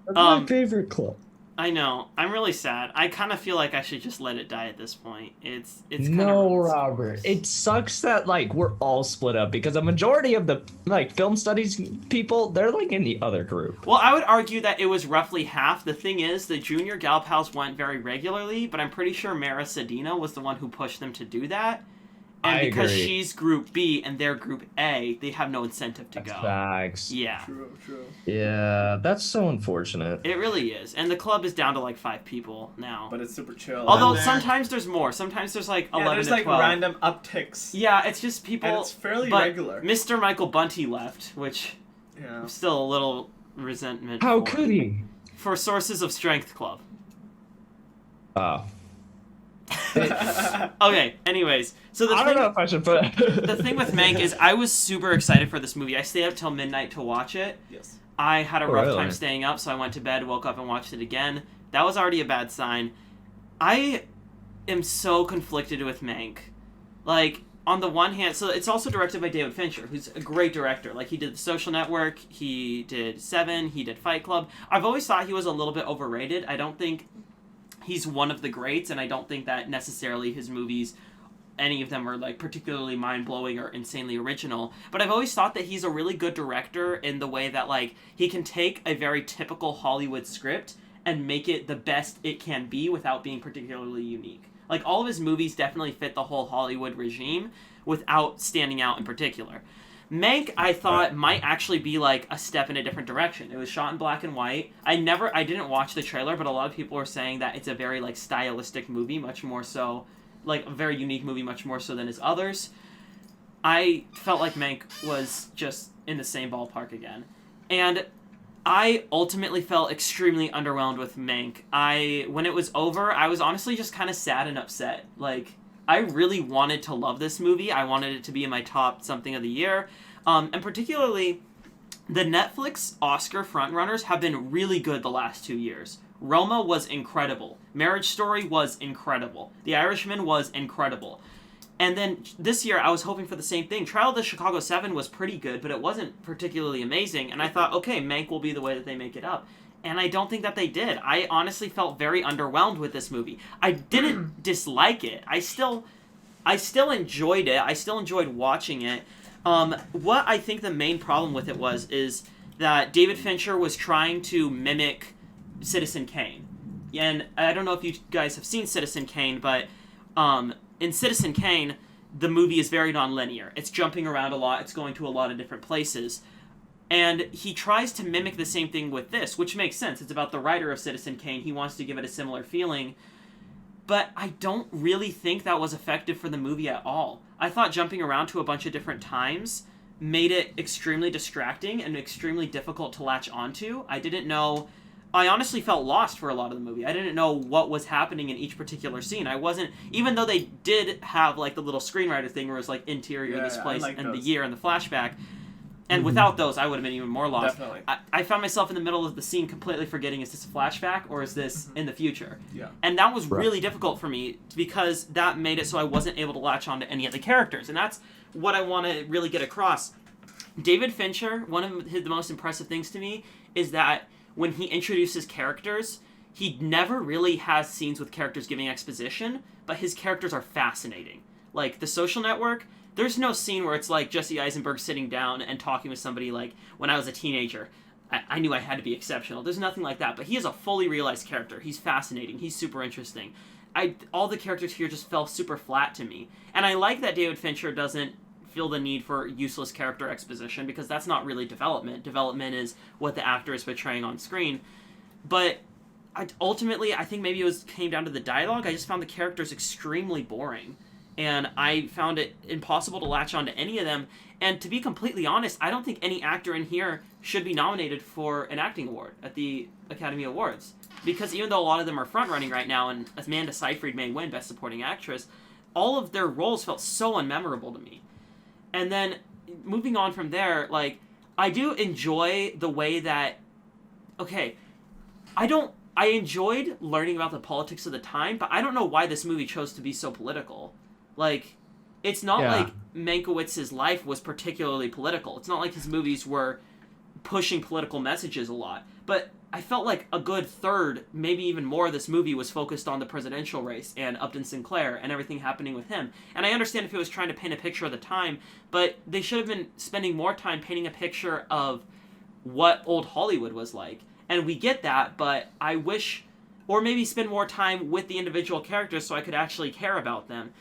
That's my favorite club. I know. I'm really sad. I kind of feel like I should just let it die at this point. It's kind No, Robert. It sucks that like we're all split up because a majority of the like film studies people, they're like in the other group. Well, I would argue that it was roughly half. The thing is, the junior gal pals went very regularly, but I'm pretty sure Mara Sadina was the one who pushed them to do that. And I because agree. she's Group B and they're Group A, they have no incentive to go. Facts. Yeah, True. Yeah, that's so unfortunate. it really is. And the club is down to like 5 people now. But it's super chill. Although And there- sometimes there's more. Sometimes there's like 11 there's to like 12. random upticks. Yeah, it's just people. And it's fairly but regular. Mr. Michael Bunty left, which Yeah. I'm still a little resentment. How for. could he? For Sources of Strength Club. Oh. Okay, anyways. So the I don't know if I should put the thing with Mank is I was super excited for this movie. I stayed up till midnight to watch it. Yes. I had a rough Really? time staying up, so I went to bed, woke up, and watched it again. That was already a bad sign. I am so conflicted with Mank. Like, on the one hand, so it's also directed by David Fincher, who's a great director. Like, he did The Social Network, he did Seven, he did Fight Club. I've always thought he was a little bit overrated. I don't think he's one of the greats, and I don't think that necessarily his movies, any of them are like particularly mind-blowing or insanely original, but I've always thought that he's a really good director in the way that like he can take a very typical Hollywood script and make it the best it can be without being particularly unique. Like all of his movies definitely fit the whole Hollywood regime without standing out in particular. Mank, I thought, might actually be like a step in a different direction. It was shot in black and white. I didn't watch the trailer, but a lot of people are saying that it's a very like stylistic movie, much more so, like a very unique movie, much more so than his others. I felt like Mank was just in the same ballpark again. And I ultimately felt extremely underwhelmed with Mank. When it was over, I was honestly just kind of sad and upset. Like, I really wanted to love this movie. I wanted it to be in my top something of the year. And particularly, the Netflix Oscar frontrunners have been really good the last 2 years. Roma was incredible. Marriage Story was incredible. The Irishman was incredible. And then this year, I was hoping for the same thing. Trial of the Chicago 7 was pretty good, but it wasn't particularly amazing. And I thought, okay, Mank will be the way that they make it up. And I don't think that they did. I honestly felt very underwhelmed with this movie. I didn't dislike it. I still enjoyed it. I still enjoyed watching it. What I think the main problem with it is that David Fincher was trying to mimic Citizen Kane. And I don't know if you guys have seen Citizen Kane, but in Citizen Kane, the movie is very non-linear. It's jumping around a lot. It's going to a lot of different places. And he tries to mimic the same thing with this, which makes sense. It's about the writer of Citizen Kane. He wants to give it a similar feeling. But I don't really think that was effective for the movie at all. I thought jumping around to a bunch of different times made it extremely distracting and extremely difficult to latch onto. I honestly felt lost for a lot of the movie. I didn't know what was happening in each particular scene. Even though they did have like the little screenwriter thing where it was like interior of this place and the year and the flashback. And without those, I would have been even more lost. Definitely. I found myself in the middle of the scene completely forgetting, is this a flashback or is this in the future? Yeah. And that was really difficult for me because that made it so I wasn't able to latch on to any of the characters. And that's what I want to really get across. David Fincher, one of the most impressive things to me is that when he introduces characters, he never really has scenes with characters giving exposition, but his characters are fascinating. Like The Social Network, there's no scene where it's like Jesse Eisenberg sitting down and talking with somebody like, when I was a teenager, I knew I had to be exceptional. There's nothing like that, but he is a fully realized character. He's fascinating. He's super interesting. All the characters here just fell super flat to me. And I like that David Fincher doesn't feel the need for useless character exposition, because that's not really development. Development is what the actor is portraying on screen. But ultimately, I think maybe came down to the dialogue. I just found the characters extremely boring. And I found it impossible to latch on to any of them. And to be completely honest, I don't think any actor in here should be nominated for an acting award at the Academy Awards. Because even though a lot of them are front-running right now, and Amanda Seyfried may win Best Supporting Actress, all of their roles felt so unmemorable to me. And then, moving on from there, like, I do enjoy the way that... Okay, I enjoyed learning about the politics of the time, but I don't know why this movie chose to be so political. Like, it's not like Mankiewicz's life was particularly political. It's not like his movies were pushing political messages a lot. But I felt like a good third, maybe even more, of this movie was focused on the presidential race and Upton Sinclair and everything happening with him. And I understand if it was trying to paint a picture of the time, but they should have been spending more time painting a picture of what old Hollywood was like. And we get that, but I wish... Or maybe spend more time with the individual characters so I could actually care about them.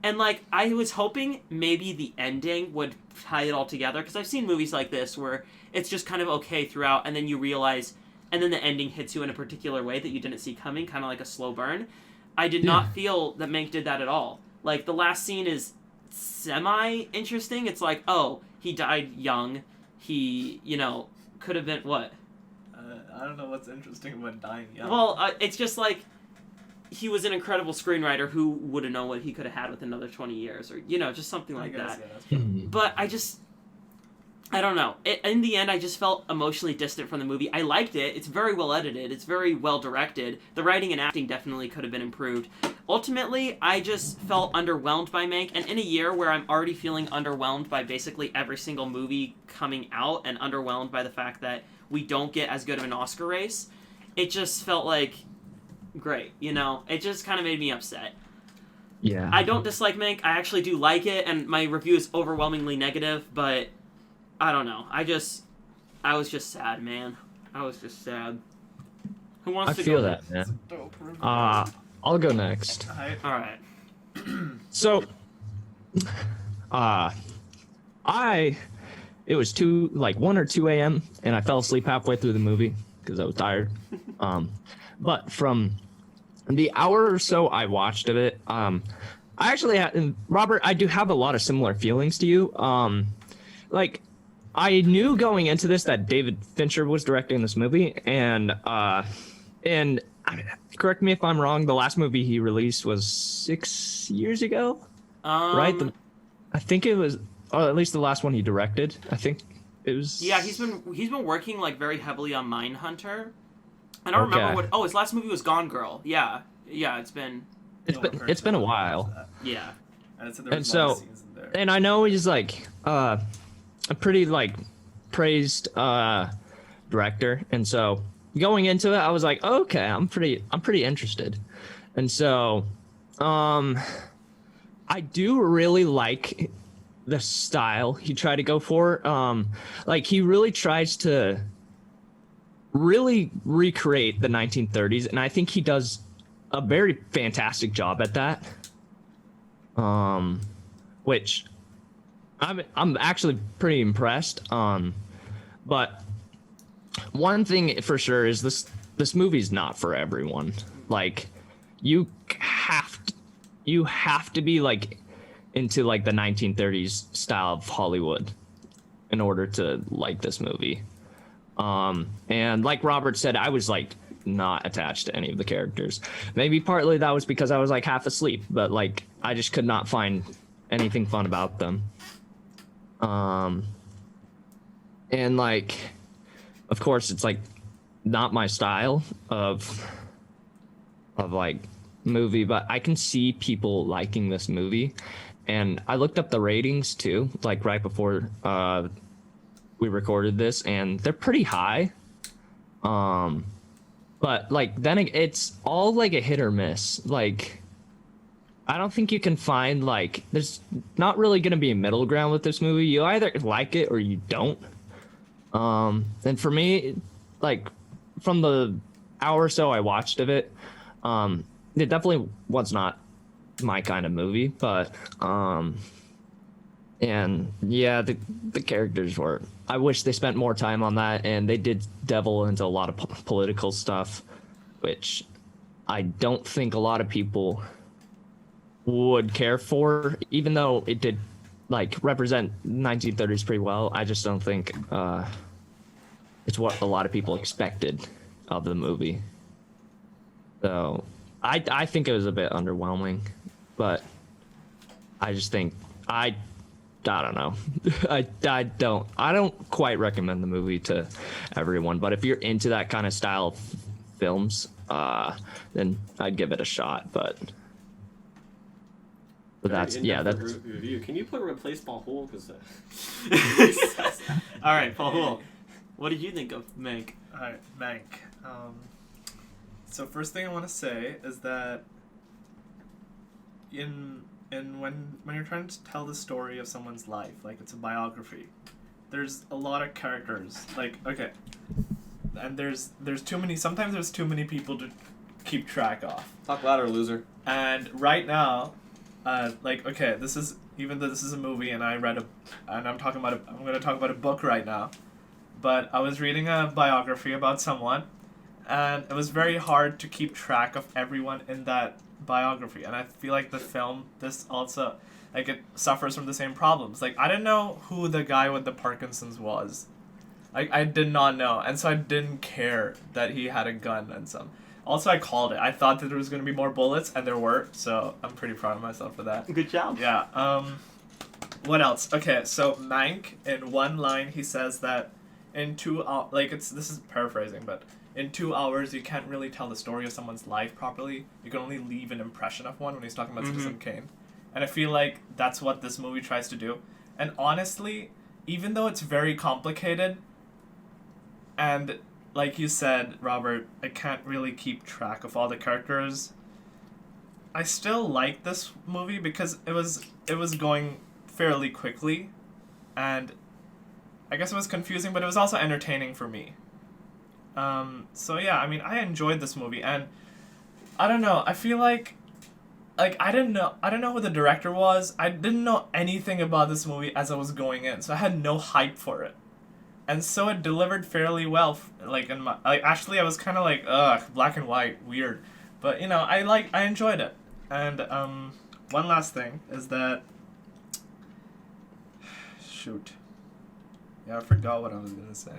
And, like, I was hoping maybe the ending would tie it all together, because I've seen movies like this where it's just kind of okay throughout, and then you realize... And then the ending hits you in a particular way that you didn't see coming, kind of like a slow burn. I did not feel that Mank did that at all. Like, the last scene is semi-interesting. It's like, oh, he died young. He, could have been... What? I don't know what's interesting about dying young. Well, it's just like, he was an incredible screenwriter who would have known what he could have had with another 20 years, or, just something like that. Yeah, that's true. But I don't know. In the end, I just felt emotionally distant from the movie. I liked it. It's very well edited. It's very well directed. The writing and acting definitely could have been improved. Ultimately, I just felt underwhelmed by Mank, and in a year where I'm already feeling underwhelmed by basically every single movie coming out, and underwhelmed by the fact that we don't get as good of an Oscar race, it just felt like great, It just kind of made me upset. Yeah. I don't dislike Mank. I actually do like it, and my review is overwhelmingly negative, but I don't know. I was just sad, man. I was just sad. Who wants to go? I feel that, man. I'll go next. All right. So, it was 1 or 2 a.m. and I fell asleep halfway through the movie because I was tired. But from the hour or so I watched of it, I actually had, Robert, I do have a lot of similar feelings to you. I knew going into this that David Fincher was directing this movie, and correct me if I'm wrong, the last movie he released was 6 years ago, right? I think it was, or at least the last one he directed. I think it was. Yeah, he's been working very heavily on Mindhunter. I don't remember what. Oh, his last movie was Gone Girl. Yeah, it's been a while. Yeah, and so, and I know he's a pretty praised director, and so going into it I was like, okay, I'm pretty interested. And so I do really like the style he tried to go for. He really tries to really recreate the 1930s, and I think he does a very fantastic job at that, which I'm actually pretty impressed. But one thing for sure is this movie's not for everyone. You have to be into the 1930s style of Hollywood in order to like this movie. And like Robert said, I was not attached to any of the characters. Maybe partly that was because I was half asleep, but I just could not find anything fun about them. And of course it's not my style of movie, but I can see people liking this movie. And I looked up the ratings too, right before we recorded this, and they're pretty high. But then it's all a hit or miss. I don't think you can find like there's not really gonna be a middle ground with this movie. You either like it or you don't. And for me, like from the hour or so I watched of it, it definitely was not my kind of movie, but and yeah, the characters were. I wish they spent more time on that, and they did delve into a lot of political stuff, which I don't think a lot of people would care for, even though it did like represent 1930s pretty well. I just don't think it's what a lot of people expected of the movie. So I think it was a bit underwhelming, but I just think I don't know. I don't quite recommend the movie to everyone, but if you're into that kind of style of films, then I'd give it a shot. But that's that's review. Can you put replace Paul Hull? Because all right, Paul Hull. What did you think of Mank? Alright, Mank. So first thing I want to say is that when you're trying to tell the story of someone's life, like it's a biography, there's a lot of characters. Like, okay, and there's too many. Sometimes there's too many people to keep track of. Talk louder, loser. And right now, like, okay, even though this is a movie, and I'm gonna talk about a book right now. But I was reading a biography about someone, and it was very hard to keep track of everyone in that biography. And I feel like the film, this also, like, it suffers from the same problems. Like, I didn't know who the guy with the Parkinson's was. I did not know, and so I didn't care that he had a gun and some. Also, I called it. I thought that there was going to be more bullets, and there were, so I'm pretty proud of myself for that. Good job. Yeah, what else? Okay, so Mank, in one line, he says that in 2 hours, like, this is paraphrasing, but in 2 hours, you can't really tell the story of someone's life properly. You can only leave an impression of one when he's talking about Citizen Kane. And I feel like that's what this movie tries to do. And honestly, even though it's very complicated, and like you said, Robert, I can't really keep track of all the characters, I still like this movie because it was going fairly quickly, and I guess it was confusing, but it was also entertaining for me. So yeah, I mean, I enjoyed this movie, and I don't know, I feel like I don't know who the director was. I didn't know anything about this movie as I was going in, so I had no hype for it. And so it delivered fairly well, actually I was kind of like, ugh, black and white, weird. But, you know, I enjoyed it. And, one last thing is that, shoot. Yeah, I forgot what I was going to say.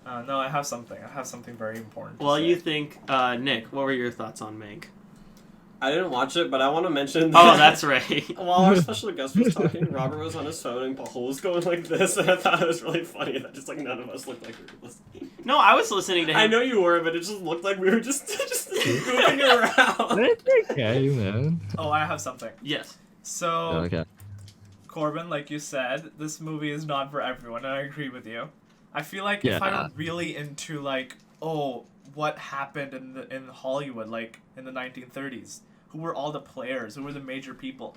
No, I have something very important to Well, say. you think, Nick, what were your thoughts on Mank? I didn't watch it, but I want to mention Oh, that's right. While our special guest was talking, Robert was on his phone and Paul was going like this, and I thought it was really funny that just like none of us looked like we were listening. No, I was listening to him. I know you were, but it just looked like we were just goofing around. It's okay, man. Oh, I have something. Yes. So, Okay. Corbin, like you said, this movie is not for everyone, and I agree with you. I feel like if I'm really into, like, oh, what happened in Hollywood, like, in the 1930s, who were all the players, who were the major people,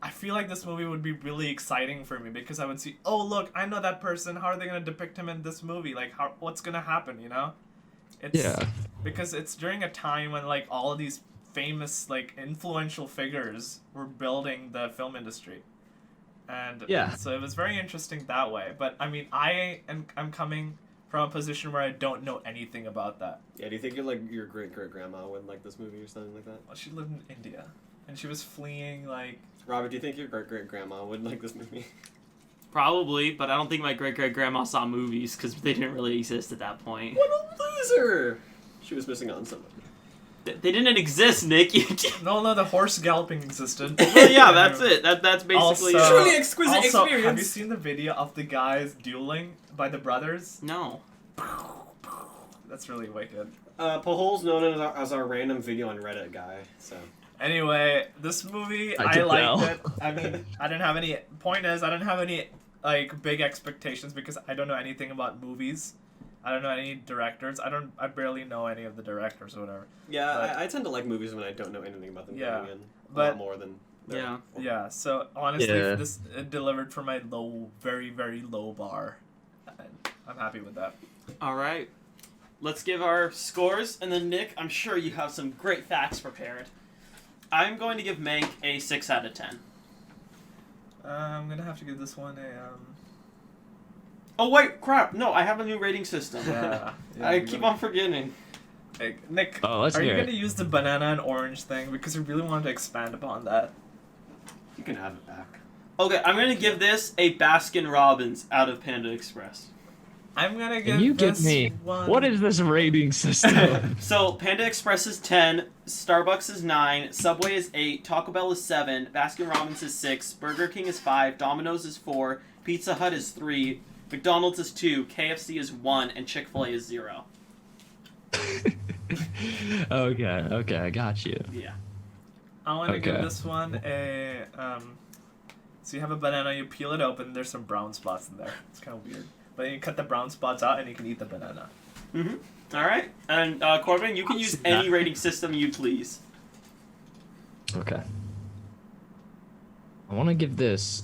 I feel like this movie would be really exciting for me, because I would see, oh, look, I know that person, how are they going to depict him in this movie? Like, what's going to happen, you know? Because it's during a time when, like, all of these famous, like, influential figures were building the film industry. And so it was very interesting that way. But, I mean, I'm coming from a position where I don't know anything about that. Yeah, do you think your great-great-grandma would like this movie or something like that? Well, she lived in India, and she was fleeing, like... Robert, do you think your great-great-grandma would like this movie? Probably, but I don't think my great-great-grandma saw movies, because they didn't really exist at that point. What a loser! She was missing on somebody. They didn't exist, Nick. No, the horse galloping existed. Well, yeah, that's it. That's basically... Truly exquisite experience! Have you seen the video of the guys dueling by the brothers? No. That's really wicked. Pahol's known as our random video on Reddit guy, so... Anyway, this movie, I liked it. I mean, I didn't have any... like, big expectations because I don't know anything about movies. I don't know any directors. I barely know any of the directors or whatever. Yeah, But- I tend to like movies when I don't know anything about them Yeah, going in. A but- lot more than... Yeah. Yeah, so honestly, Yeah. this it delivered for my very, very low bar. And I'm happy with that. All right. Let's give our scores, and then Nick, I'm sure you have some great facts prepared. I'm going to give Mank a 6 out of 10. I'm gonna have to give this one a Oh wait, crap! No, I have a new rating system. yeah. I keep on forgetting. Hey, Nick, Oh, let's are you hear gonna it. use the banana and orange thing because we really wanted to expand upon that? You can have it back. Okay, I'm gonna give this a Baskin Robbins out of Panda Express. I'm gonna give Can you give this me one. what is this rating system? So Panda Express is 10, Starbucks is 9, Subway is 8, Taco Bell is 7, Baskin Robbins is 6, Burger King is 5, Domino's is 4, Pizza Hut is 3, McDonald's is 2, KFC is 1, and Chick-fil-A is 0. Okay, I got you. Yeah. I want to give Okay. this one a So you have a banana, you peel it open. There's some brown spots in there. It's kind of weird, but you cut the brown spots out and you can eat the banana. All right, and Corbin, you can use any rating system you please. Okay. I want to give this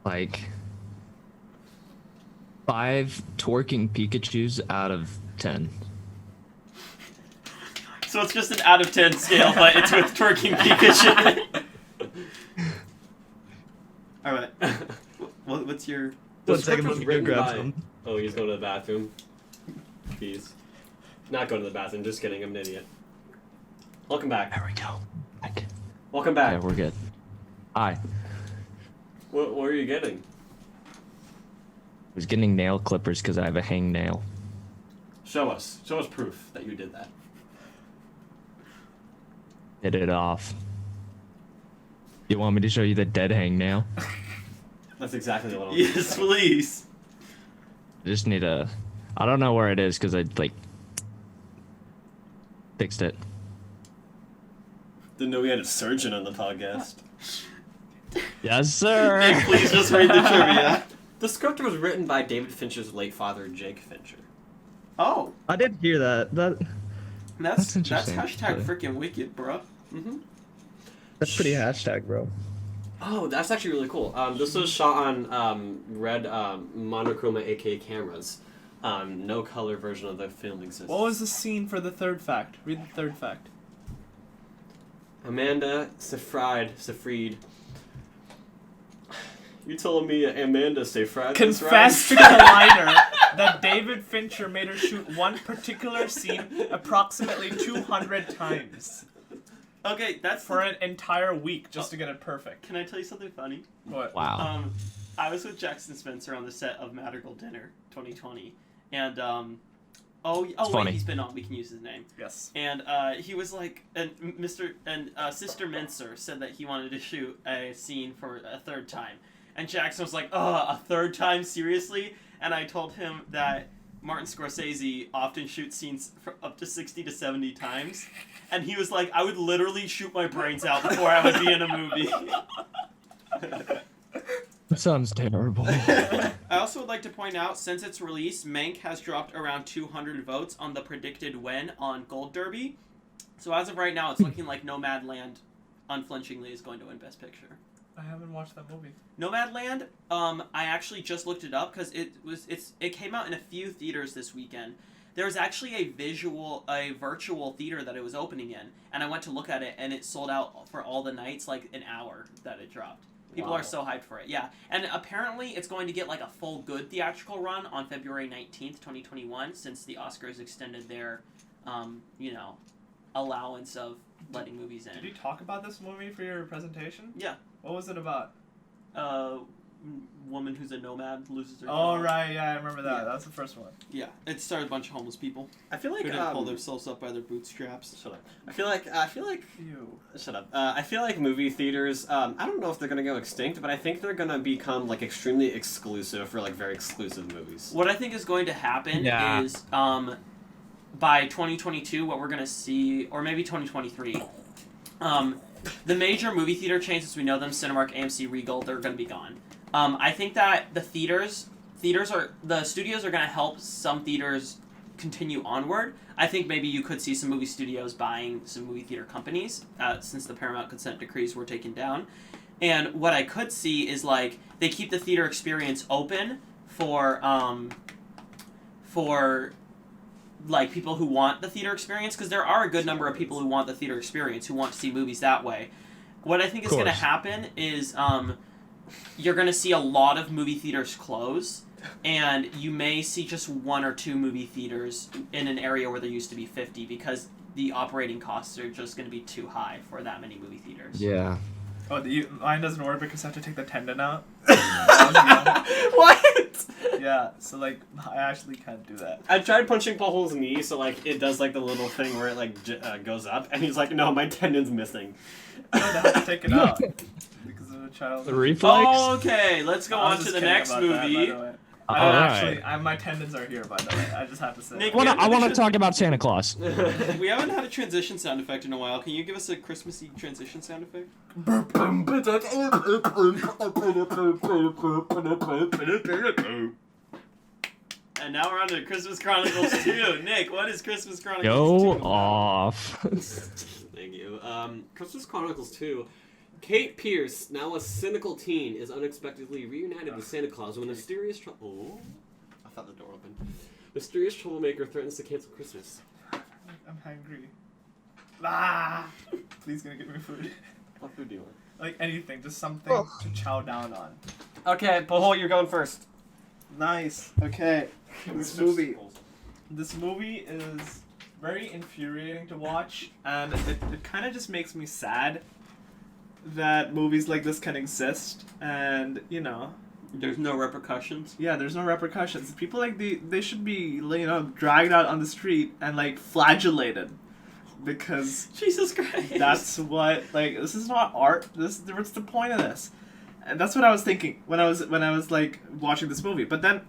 like 5 twerking Pikachus out of 10. So it's just an out of 10 scale, but it's with twerking Pikachu. All right. What's your? The One script second, was let me go written grab by... some. Oh, he's going to the bathroom. He's not going to the bathroom, just kidding, I'm an idiot. Welcome back. There we go. Okay, Welcome back. we're good. Hi. What are you getting? I was getting nail clippers because I have a hangnail. Show us proof that you did that. Hit it off. You want me to show you the dead hangnail? That's exactly what I'm Yes, please. Just need a. I don't know where it is because I like fixed it. Didn't know we had a surgeon on the podcast. Yes, sir. Nick, please just read the trivia. The script was written by David Fincher's late father, Jake Fincher. Oh, I did hear that. that's That's interesting, hashtag actually. freaking wicked, bro. Mm-hmm. That's pretty hashtag, bro. Oh, that's actually really cool. This was shot on red monochroma AK cameras. No color version of the film exists. What was the scene for the third fact? Read the third fact. Amanda Seyfried. You telling me Amanda Seyfried? Confessed to the liner that David Fincher made her shoot one particular scene approximately 200 times Okay, that's for an entire week just to get it perfect. Can I tell you something funny? What? Wow. I was with Jackson Spencer on the set of Madrigal Dinner 2020, and wait, funny. he's been on. We can use his name. Yes. And he was like, and Sister Mincer said that he wanted to shoot a scene for a third time, and Jackson was like, "Oh, a third time? Seriously?" And I told him that Martin Scorsese often shoots scenes for up to 60 to 70 times, and he was like, "I would literally shoot my brains out before I would be in a movie." That sounds terrible. I also would like to point out, since its release, Mank has dropped around 200 votes on the predicted win on Gold Derby. So as of right now, it's looking like Nomadland unflinchingly is going to win Best Picture. I haven't watched that movie. Nomadland, I actually just looked it up because it came out in a few theaters this weekend. There was actually a virtual theater that it was opening in, and I went to look at it, and it sold out for all the nights like an hour that it dropped. People Wow. are so hyped for it, yeah. And apparently it's going to get like a full good theatrical run on February 19th, 2021, since the Oscars extended their, allowance of letting movies Did in. you talk about this movie for your presentation? Yeah. What was it about? Woman who's a nomad loses her Oh, job. right, yeah, I remember that. Yeah. That was the first one. Yeah, it started a bunch of homeless people I feel like who didn't pull themselves up by their bootstraps. Shut up. I feel like Ew. Shut up. I feel like movie theaters, I don't know if they're gonna go extinct, but I think they're gonna become like extremely exclusive for like very exclusive movies. What I think is going to happen Yeah. is by 2022, what we're going to see, or maybe 2023, the major movie theater chains as we know them, Cinemark, AMC, Regal, they're going to be gone. I think that the theaters the studios are going to help some theaters continue onward. I think maybe you could see some movie studios buying some movie theater companies since the Paramount consent decrees were taken down. And what I could see is like they keep the theater experience open for like people who want the theater experience, because there are a good number of people who want the theater experience, who want to see movies that way. What I think is going to happen is you're going to see a lot of movie theaters close, and you may see just 1 or 2 movie theaters in an area where there used to be 50, because the operating costs are just going to be too high for that many movie theaters. Yeah. Oh, mine doesn't work because I have to take the tendon out. What? Yeah, so like I actually can't do that. I tried punching Paul Hull's knee, so like it does like the little thing where it like goes up, and he's like, "No, my tendon's missing." I have to take it out because of a child. The reflex? Okay, let's go on to the next movie. My tendons are here, by the way. I just have to say. Nick, I want to talk about Santa Claus. We haven't had a transition sound effect in a while. Can you give us a Christmassy transition sound effect? And now we're on to Christmas Chronicles 2. Nick, what is Christmas Chronicles 2? Go off. Thank you. Christmas Chronicles 2. Kate Pierce, now a cynical teen, is unexpectedly reunited with Santa Claus when a mysterious Oh, I thought the door opened. Mysterious troublemaker threatens to cancel Christmas. I'm hungry. Ah! Please gonna get me food. What food do you want? Like anything, just something to chow down on. Okay, Paul, you're going first. Nice. Okay. This movie is very infuriating to watch, and it kind of just makes me sad that movies like this can exist, and you know, there's no repercussions. Yeah, there's no repercussions. People like they should be, you know, dragged out on the street and like flagellated, because Jesus Christ, that's what, like, this is not art. What's the point of this? And that's what I was thinking when I was like watching this movie. But then,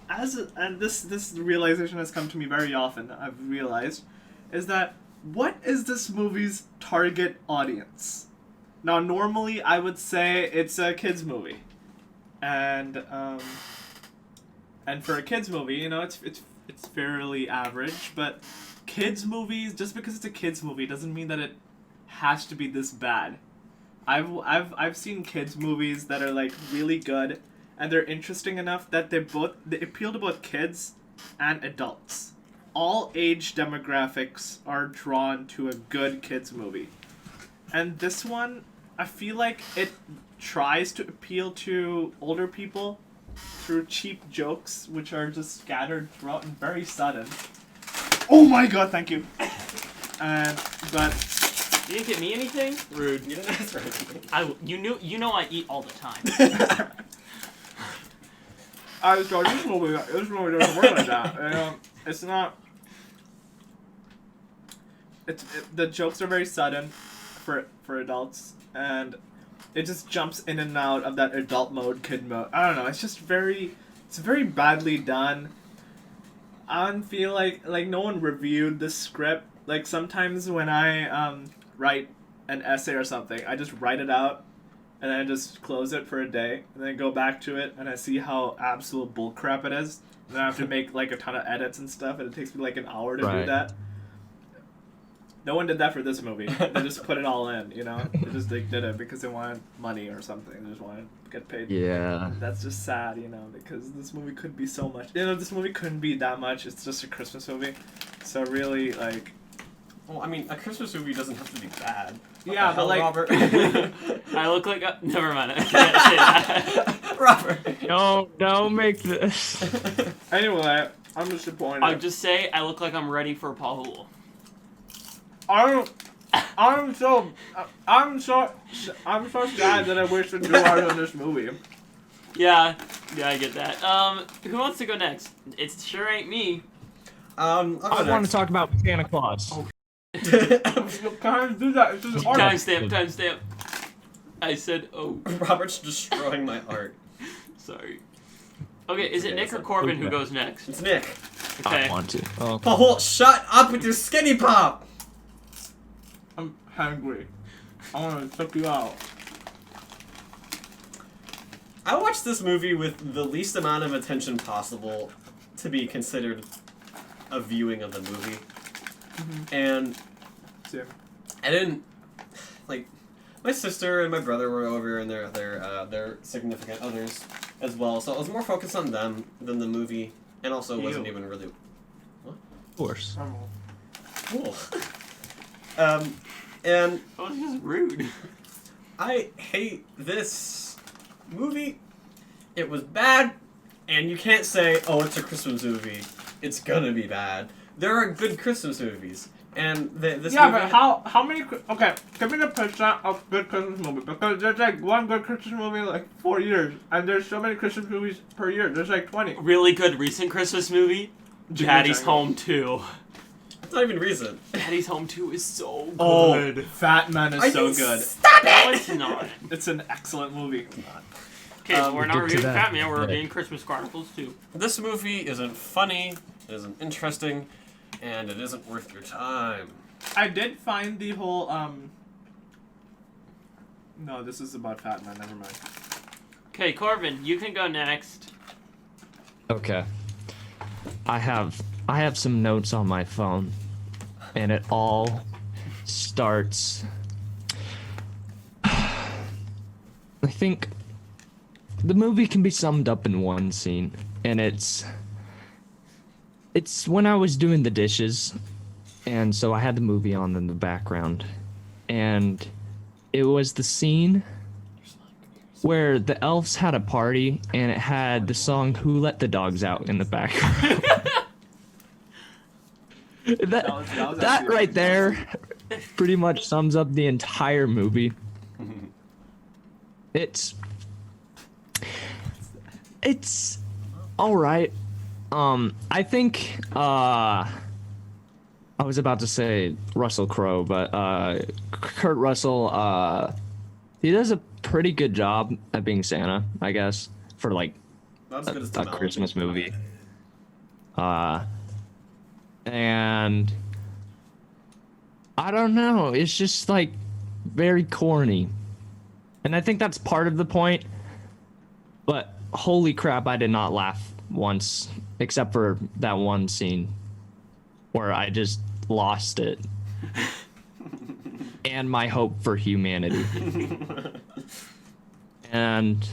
this realization has come to me very often. I've realized is that what is this movie's target audience? Now, normally I would say it's a kids movie, and for a kids movie, you know, it's fairly average. But kids movies, just because it's a kids movie, doesn't mean that it has to be this bad. I've seen kids movies that are like really good, and they're interesting enough that they appeal to both kids and adults. All age demographics are drawn to a good kids movie, and this one, I feel like it tries to appeal to older people through cheap jokes, which are just scattered throughout and very sudden. Oh my god, thank you. But you didn't get me anything? Rude. You didn't ask for anything. You know I eat all the time. this movie doesn't work like that. It's not. The jokes are very sudden for adults, and it just jumps in and out of that adult mode, kid mode. I don't know. It's very badly done. I don't feel like no one reviewed the script. Like sometimes when I write an essay or something, I just write it out, and then I just close it for a day, and then go back to it, and I see how absolute bullcrap it is. And then I have to make like a ton of edits and stuff, and it takes me like an hour to do that. No one did that for this movie. They just put it all in, you know? They did it because they wanted money or something. They just wanted to get paid. Yeah. That's just sad, you know, because this movie could be so much. You know, this movie couldn't be that much. It's just a Christmas movie. So really, like... Well, I mean, a Christmas movie doesn't have to be bad. Yeah, but like... Robert. I look like a... Never mind. I can't say that. Robert. Don't make this. Anyway, I'm disappointed. I'll just say I look like I'm ready for Paul Hull. I'm so sad that I wish to do art on this movie. Yeah, I get that. Who wants to go next? It sure ain't me. I want to talk about Santa Claus. Can I do that? It's just art. Timestamp. I said, oh. Robert's destroying my art. Sorry. Okay, is it Nick or Corbin who goes next? It's Nick. Okay. I want to. Oh. Paul, shut up with your skinny pop! I'm hungry. I want to check you out. I watched this movie with the least amount of attention possible to be considered a viewing of the movie. And I didn't like. My sister and my brother were over, and their significant others as well. So I was more focused on them than the movie, and also wasn't even really. What? Of course. Cool. And Oh, this is rude. I hate this movie. It was bad, and you can't say, "Oh, it's a Christmas movie. It's gonna be bad." There are good Christmas movies, and this Yeah, movie. but how many? Okay, give me the percent of good Christmas movie, because there's like one good Christmas movie like 4 years, and there's so many Christmas movies per year. There's like 20. Really good recent Christmas movie. Daddy's Home 2. It's not even recent. Daddy's Home 2 is so good. Oh, Fat Man is so good. Stop it! No, it's not. It's an excellent movie. Okay, well, we're not Get to reviewing that. Fat Man, we're reviewing Christmas Chronicles 2. This movie isn't funny, it isn't interesting, and it isn't worth your time. I did find the whole No, this is about Fat Man. Never mind. Okay, Corbin, you can go next. Okay. I have some notes on my phone, and it all starts. I think the movie can be summed up in one scene, and it's when I was doing the dishes, and so I had the movie on in the background, and it was the scene where the elves had a party, and it had the song "Who Let the Dogs Out" in the background. that right there pretty much sums up the entire movie. It's all right. I think I was about to say Russell Crowe, but Kurt Russell, he does a pretty good job at being Santa, I guess, for like Not as good as a Christmas movie. And I don't know, it's just like very corny. And I think that's part of the point. But holy crap, I did not laugh once, except for that one scene where I just lost it. And my hope for humanity. And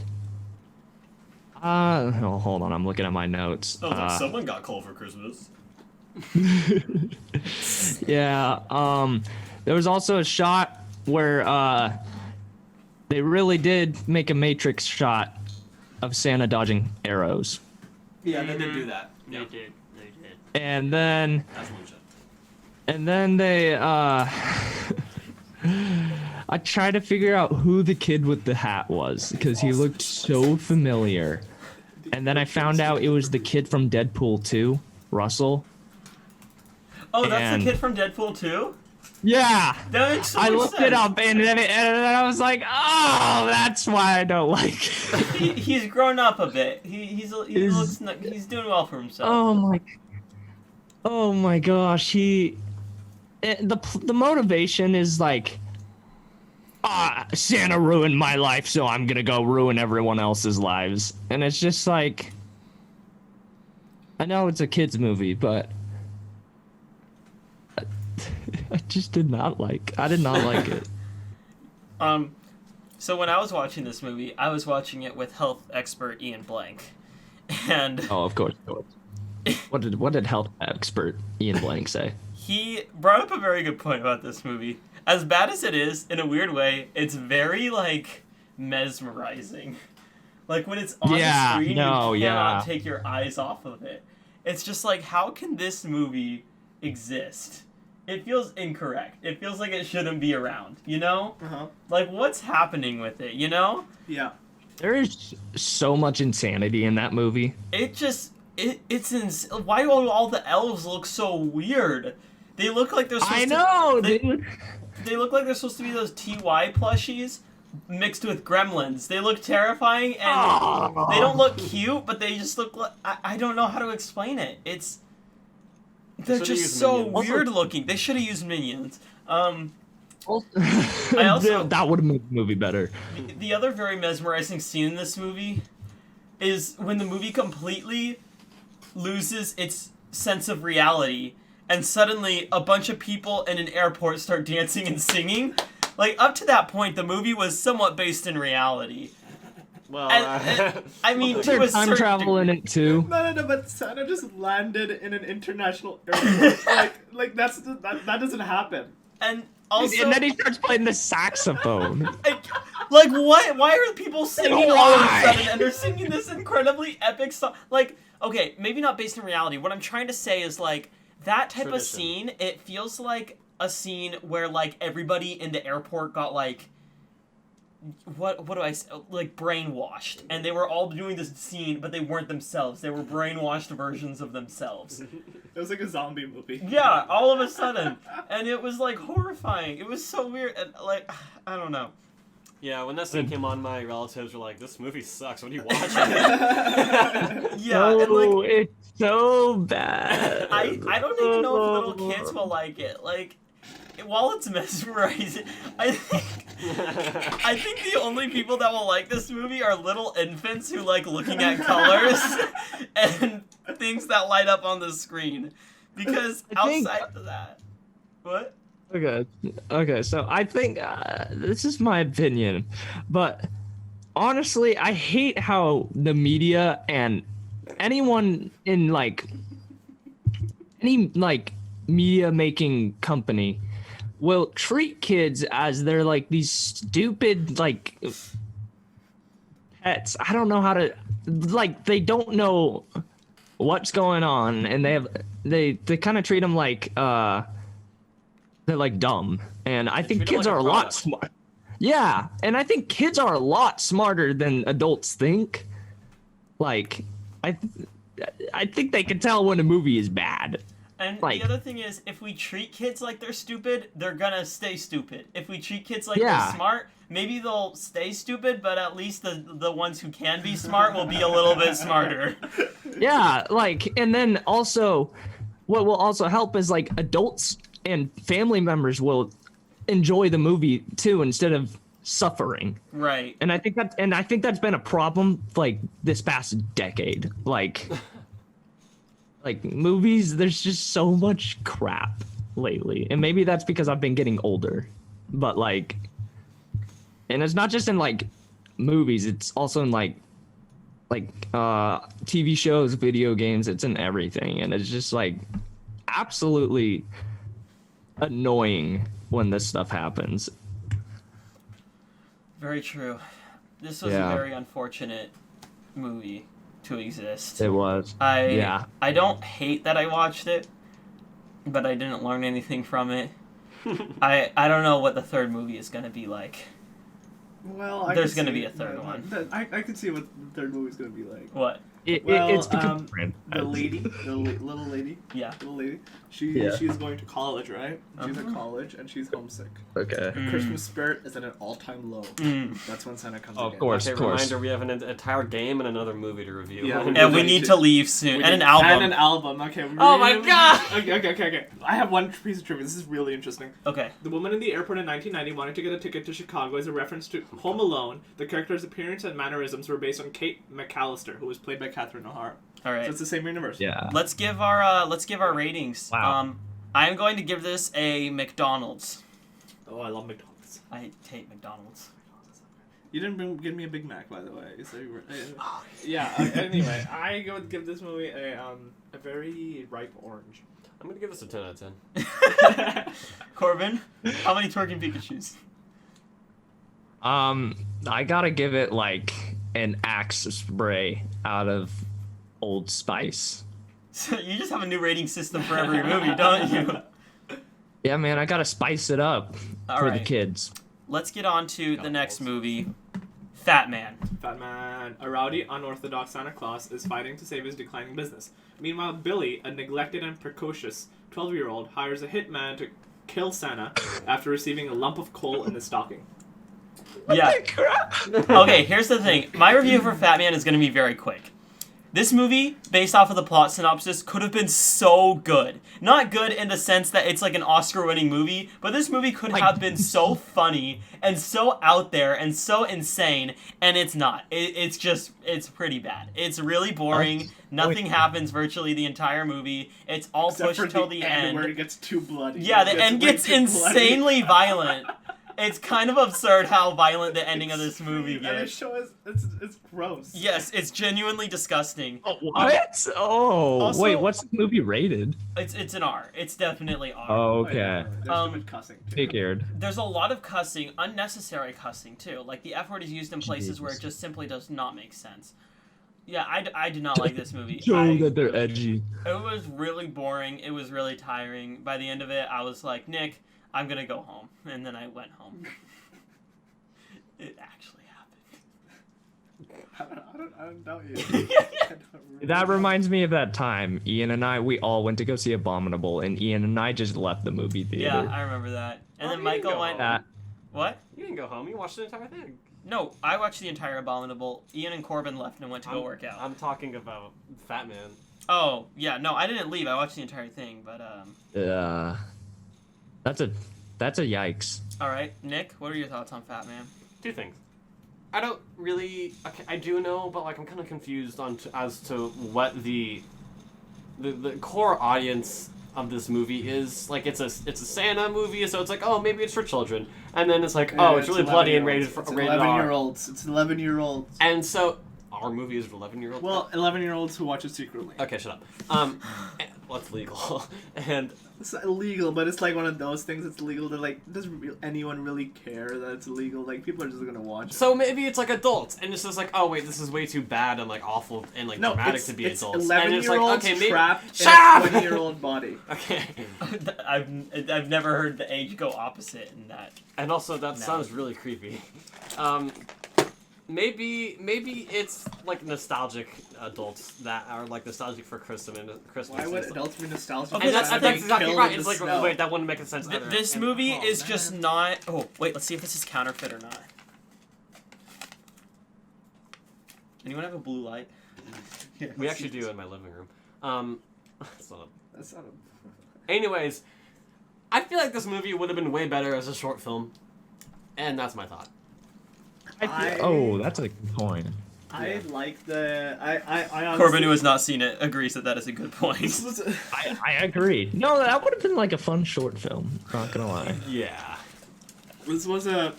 oh, hold on, I'm looking at my notes. Sounds like someone got coal for Christmas. Yeah, there was also a shot where they really did make a Matrix shot of Santa dodging arrows. Yeah, they did do that. They did. And then That's legit. And then they, I tried to figure out who the kid with the hat was, because he looked so familiar. And then I found out it was the kid from Deadpool 2, Russell. Oh, that's And- the kid from Deadpool 2? Yeah! That makes so I much looked sense. it up, and then I was like, oh, that's why I don't like it. He's grown up a bit. He Is- looks he's doing well for himself. Oh my gosh, the motivation is like, Santa ruined my life, so I'm gonna go ruin everyone else's lives. And it's just like, I know it's a kid's movie, but I did not like it. So when I was watching this movie, I was watching it with health expert Ian Blank. And Oh, of course. What did health expert Ian Blank say? he brought up a very good point about this movie. As bad as it is, in a weird way, it's very, like, mesmerizing. Like, when it's on the screen, you cannot take your eyes off of it. It's just like, how can this movie exist? It feels incorrect. It feels like it shouldn't be around, you know? Uh-huh. Like, what's happening with it, you know? Yeah. There is so much insanity in that movie. It's why do all the elves look so weird? They look like they're supposed dude. They look like they're supposed to be those TY plushies mixed with gremlins. They look terrifying, and they don't look cute, but they just look like... I don't know how to explain it. They're just so weird looking. They should have used minions. I also- that would have made the movie better. The other very mesmerizing scene in this movie is when the movie completely loses its sense of reality, and suddenly a bunch of people in an airport start dancing and singing. Like, up to that point, the movie was somewhat based in reality. Well, I mean, Was to there a time certain travel in it too? No, but Santa just landed in an international airport. like that doesn't happen. And also, And then he starts playing the saxophone. like what? Why are people singing all of a Why? sudden? And they're singing this incredibly epic song. Like, okay, maybe not based in reality. What I'm trying to say is, like, that type of Tradition. scene, it feels like a scene where, like, everybody in the airport got, like, what do I say? Like, brainwashed. And they were all doing this scene, but they weren't themselves. They were brainwashed versions of themselves. It was like a zombie movie. Yeah, all of a sudden. And it was, like, horrifying. It was so weird. And, like, I don't know. yeah, when that scene came on, my relatives were like, "This movie sucks. What are you watching?" Yeah, and, like, It's so bad. I don't even know if little kids will like it. Like, while it's mesmerizing, I think the only people that will like this movie are little infants who like looking at colors and things that light up on the screen. Because I think- outside of that, what? Okay, so I think this is my opinion, but honestly, I hate how the media and anyone in like any like media making company will treat kids as they're like these stupid like pets. I don't know how to like they don't know what's going on, and they kind of treat them like they're like dumb, and I think treat 'em kids like a are a lot product. smart. Yeah, and I think kids are a lot smarter than adults think. Like, I think they can tell when a movie is bad. And Like- the other thing is, if we treat kids like they're stupid, they're gonna stay stupid. If we treat kids like Yeah. they're smart, maybe they'll stay stupid, but at least the ones who can be smart will be a little bit smarter. Yeah, like, and then also, what will also help is like adults and family members will enjoy the movie too instead of suffering. Right. And I think that's been a problem like this past decade. Like movies, there's just so much crap lately, and maybe that's because I've been getting older. But like, and it's not just in like movies; it's also in like TV shows, video games. It's in everything, and it's just like absolutely annoying when this stuff happens. Very true. This was Yeah. a very unfortunate movie to exist. It was. I don't hate that I watched it, but I didn't learn anything from it. I don't know what the third movie is gonna be like. Well, There's gonna be a third one. I can see what the third movie's gonna be like. What? It's become The lady, little lady, Yeah. little lady. Yeah. She's going to college, right? She's at Uh-huh. college and she's homesick. Okay. Mm. Christmas spirit is at an all-time low. Mm. That's when Santa comes. Of again. course. Okay, reminder: we have an entire game and another movie to review. Yeah, And we need to leave soon. And an album. And an album. Okay. Oh my really- God! Okay. I have one piece of trivia. This is really interesting. Okay. The woman in the airport in 1990 wanting to get a ticket to Chicago is a reference to Home Alone. The character's appearance and mannerisms were based on Kate McAllister, who was played by Catherine O'Hara. All So right. it's the same universe. Yeah. Let's give our ratings. Wow. I'm going to give this a McDonald's. Oh, I love McDonald's. I hate McDonald's. You didn't give me a Big Mac, by the way. So you were, yeah. Anyway, I would give this movie a very ripe orange. I'm gonna give this a 10 out of 10. Corbin, how many twerking Pikachus? I gotta give it like an Axe spray out of Old Spice. So you just have a new rating system for every movie, don't you? Yeah, man, I gotta spice it up All for the right. kids. Let's get on to the next movie, Fat Man. Fat Man. A rowdy, unorthodox Santa Claus is fighting to save his declining business. Meanwhile, Billy, a neglected and precocious 12-year-old, hires a hitman to kill Santa after receiving a lump of coal in his stocking. Yeah. Okay, here's the thing. My review for Fat Man is going to be very quick. This movie, based off of the plot synopsis, could have been so good. Not good in the sense that it's like an Oscar-winning movie, but this movie could have been so funny and so out there and so insane, and it's not. It's pretty bad. It's really boring. Nothing happens virtually the entire movie. It's all Except pushed for till the end. where it gets too bloody. Yeah, It the end way gets too bloody. insanely violent. It's kind of absurd how violent the ending of this movie And the gets. show is it's gross. Yes, it's genuinely disgusting. What? Oh, Also- wait, what's the movie rated? It's an R. It's definitely R. Oh, Oh, okay. yeah, there's too much cussing too. Figured. There's a lot of cussing, unnecessary cussing too. Like the F word is used in places where it just simply does not make sense. Yeah, I did not like this movie. that they're edgy. It was really boring. It was really tiring. By the end of it, I was like, Nick, I'm gonna go home, and then I went home. It actually happened. I don't doubt you. I don't really That doubt reminds me of that time Ian and we all went to go see Abominable, and Ian and I just left the movie theater. Yeah, I remember that. And Oh, then you Michael didn't go went. That- What? You didn't go home. You watched the entire thing. No, I watched the entire Abominable. Ian and Corbin left and went to go work out. I'm talking about Fat Man. Oh, yeah, no, I didn't leave. I watched the entire thing, but that's a yikes. all right, Nick, what are your thoughts on Fat Man? Two things. I don't really. Okay, I do know, but like I'm kind of confused as to what the core audience of this movie is. Like it's a Santa movie, so it's like, oh, maybe it's for children, and then it's like, oh, it's really bloody and rated for rated R. 11-year-olds. It's 11-year-olds. And so our movie is for 11-year-olds. Well, 11-year-olds who watch it secretly. Okay, shut up. Well, it's legal, and It's illegal, but it's like one of those things that's legal that like, does anyone really care that it's illegal? Like, people are just gonna watch it. so maybe it's like adults, and it's just like, oh wait, this is way too bad and like awful and like dramatic to be it's adults. And it's like, 11-year-olds okay, maybe trapped in Shut a up! 20-year-old body. Okay. I've never heard the age go opposite in that. And also, that No. sounds really creepy. Maybe it's like nostalgic adults that are like nostalgic for Christmas and Christmas. Why and would stuff. adults be nostalgic? Okay, And for that's something exactly killed right. in It's the like, snow? wait, that wouldn't make sense either. This And- movie oh, is just man. not. Oh wait, let's see if this is counterfeit or not. Anyone have a blue light? We actually do in my living room. That's not That's not Anyways, I feel like this movie would have been way better as a short film, and that's my thought. Oh, that's a good point. I like the. I honestly, Corbin, who has not seen it, agrees that is a good point. This was a- I agree. No, that would have been like a fun short film. Not gonna lie. Yeah. This was a.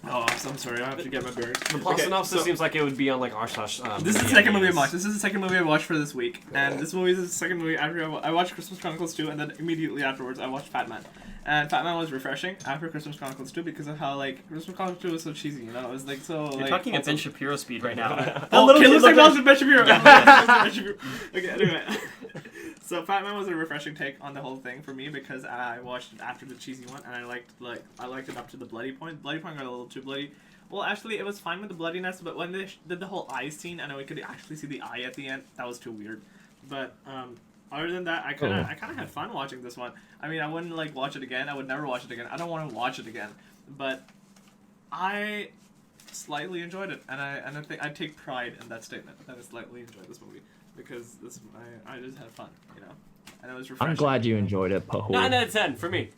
Oh, I'm sorry. I have to get my bearings. The plot synopsis seems like it would be on like Arshаш. This is the second movie I watched. This is the second movie I watched for this week, and this movie is the second movie after I watched Christmas Chronicles 2, and then immediately afterwards I watched Fat Man. And Fat Man was refreshing after Christmas Chronicles 2 because of how like Christmas Chronicles 2 was so cheesy, you know? It was like so. You're like, talking at also- Ben Shapiro speed right now. Okay, looks like Melvin Ben Shapiro. Ben Shapiro. Okay, anyway. So Fat Man was a refreshing take on the whole thing for me because I watched it after the cheesy one, and I liked it up to the bloody point. Bloody point got a little too bloody. Well, actually, it was fine with the bloodiness, but when they did the whole eye scene, and we could actually see the eye at the end, that was too weird. But other than that, I kind of had fun watching this one. I mean, I wouldn't like watch it again. I would never watch it again. I don't want to watch it again. But I slightly enjoyed it, and I think I take pride in that statement that I slightly enjoyed this movie because I just had fun, you know, and it was refreshing. I'm glad you enjoyed it, Paul. 9 out of 10 for me.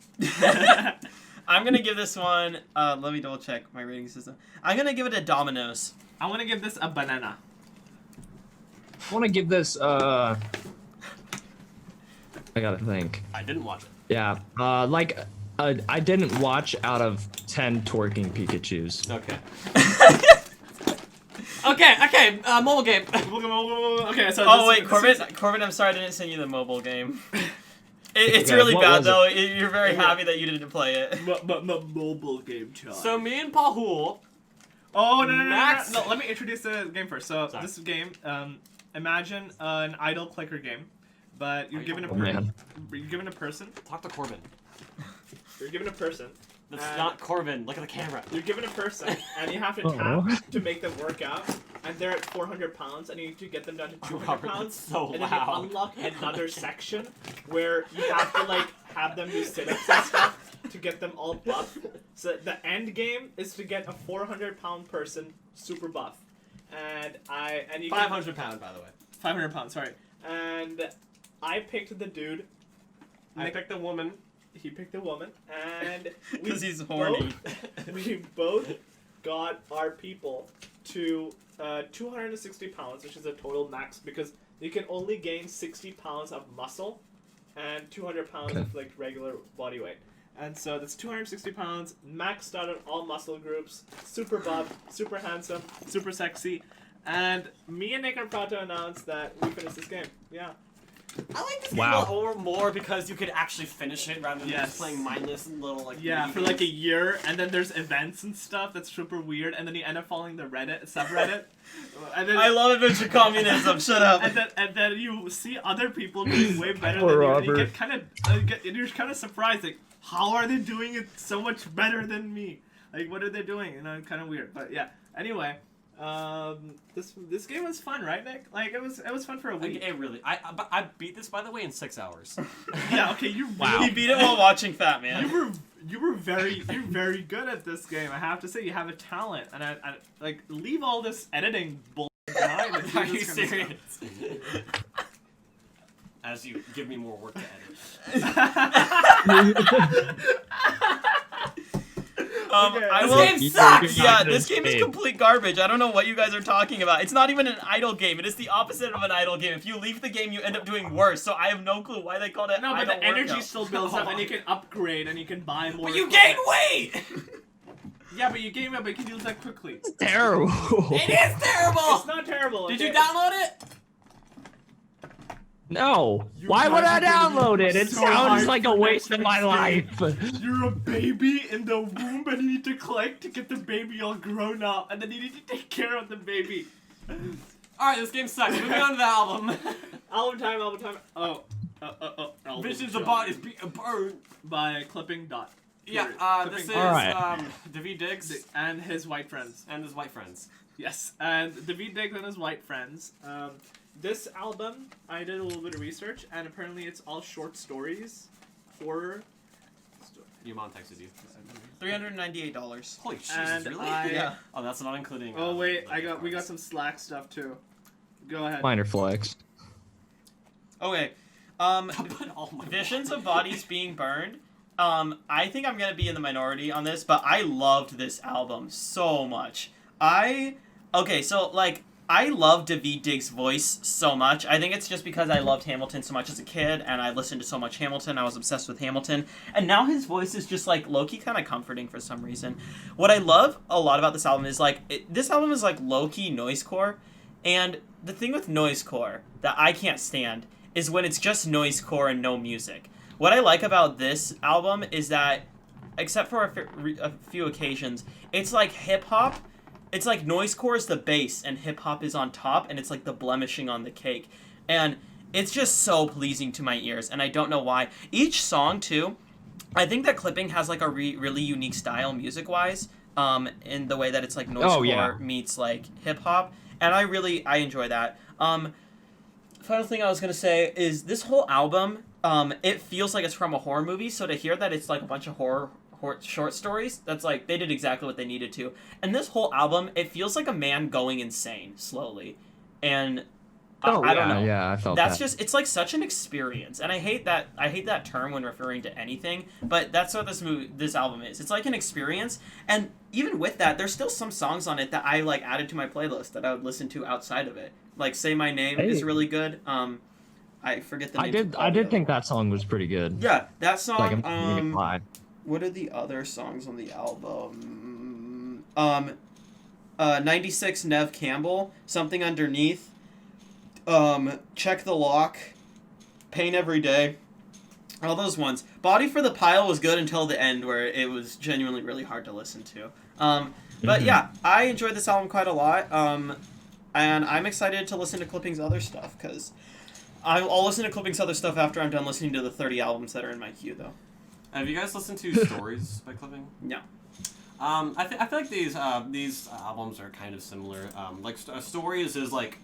I'm gonna give this one. Let me double check my rating system. I'm gonna give it a Domino's. I want to give this a banana. I want to give this. I gotta think. I didn't watch it. Yeah. I didn't watch out of 10 twerking Pikachus. Okay. okay. Mobile game. Okay, so Oh wait, Corbin, I'm sorry I didn't send you the mobile game. It's Okay, really what bad was it? though. You're very happy that you didn't play it. But mobile game time. So me and Pahul. Oh no! Max- No, let me introduce the game first. So Sorry. this game, imagine an idle clicker game, but you're given a Oh, man. you're given a person. Talk to Corbin. You're given a person. That's not Corbin. Look at the camera. You're given a person, and you have to Oh. tap to make them work out. And they're at 400 pounds, and you need to get them down to 200 Robert, pounds. that's so and then loud. you unlock another section where you have to like have them do sit-ups and stuff to get them all buff. So the end game is to get a 400-pound person super buff. and you 500 pound, by the way. 500 pounds. Sorry, and I picked the dude. I picked a woman. He picked a woman, and Because he's horny. We both got our people to 260 pounds, which is a total max because you can only gain 60 pounds of muscle and 200 pounds of like regular body weight. And so that's 260 pounds, maxed out on all muscle groups, super buff, super handsome, super sexy. And me and Nick are proud to announce that we finished this game. Yeah. I like this Wow. game a lot more because you could actually finish it rather than Yes. just playing mindless little like. Yeah, mini for like a games. year, and then there's events and stuff that's super weird, and then you end up following the Reddit subreddit. And then, I love adventure communism. Shut up. and then you see other people doing way better than Poor you, and you Robert. get kind of you're kind of surprised, like how are they doing it so much better than me? Like what are they doing? You know, kind of weird. But yeah. Anyway, this game was fun, right, Nick? Like it was fun for a week. It really. I beat this, by the way, in 6 hours. Yeah. Okay. You Wow. He beat it while watching Fat Man. you're very good at this game. I have to say you have a talent, and I like leave all this editing bull behind. And do Are you this kind of serious? stuff. As you give me more work to edit. Okay. I This will- game sucks! Yeah, this game is complete garbage. I don't know what you guys are talking about. It's not even an idle game. It is the opposite of an idle game. If you leave the game, you end up doing worse. So I have no clue why they called it No, but idle the energy workout. still builds up, and you can upgrade, and you can buy more. But you equipment. gain weight! Yeah, but you gain weight, but you can use that quickly. Terrible. It is terrible! It's not terrible. Did okay? you download it? No. You Why would I guys are gonna download be it? It so sounds hyped like a for waste of my next life. You're a baby in the womb, and you need to collect to get the baby all grown up, and then you need to take care of the baby. Alright, this game sucks. Moving on to the album. Album time. Oh. Album Visions show. of Bodies being burned. By clipping dot. Yeah, Clipping this is dot. Alright. David Diggs And his white friends. and his white friends. Yes, and David Diggs and his white friends. This album, I did a little bit of research, and apparently it's all short stories, horror. Your mom texted you. $398. Holy Jesus, And really? Yeah. Oh, that's not including. Oh wait, the we got cards. some Slack stuff too. Go ahead. Minor flex. Okay. But oh my Visions God. of Bodies Being Burned. I think I'm gonna be in the minority on this, but I loved this album so much. I love David Diggs' voice so much. I think it's just because I loved Hamilton so much as a kid, and I listened to so much Hamilton. I was obsessed with Hamilton, and now his voice is just like low-key kind of comforting for some reason. What I love a lot about this album is this album is like low-key noisecore, and the thing with noisecore that I can't stand is when it's just noisecore and no music. What I like about this album is that, except for a few occasions, it's like hip-hop. It's like noisecore is the base and hip-hop is on top, and it's like the blemishing on the cake. And it's just so pleasing to my ears, and I don't know why. Each song, too, I think that Clipping has like a really unique style music-wise, in the way that it's like noisecore meets like hip-hop, and I enjoy that. Final thing I was going to say is this whole album, it feels like it's from a horror movie, so to hear that it's like a bunch of horror short stories, that's like they did exactly what they needed to. And this whole album, it feels like a man going insane slowly, and I don't know. Yeah, I felt That's that. just, it's like such an experience, and I hate that term when referring to anything, but that's what this album is. It's like an experience, and even with that, there's still some songs on it that I like added to my playlist that I would listen to outside of it. Like Say My Name is really good. I forget the name. I did think that song was pretty good. Yeah, that song. Like I'm What are the other songs on the album? 96 Nev Campbell, Something Underneath, Check the Lock, Pain Every Day, all those ones. Body for the Pile was good until the end, where it was genuinely really hard to listen to. But yeah, I enjoyed this album quite a lot, and I'm excited to listen to Clipping's other stuff, because I'll listen to Clipping's other stuff after I'm done listening to the 30 albums that are in my queue, though. Have you guys listened to Stories by Clipping? No. I feel like these albums are kind of similar. Like Stories is like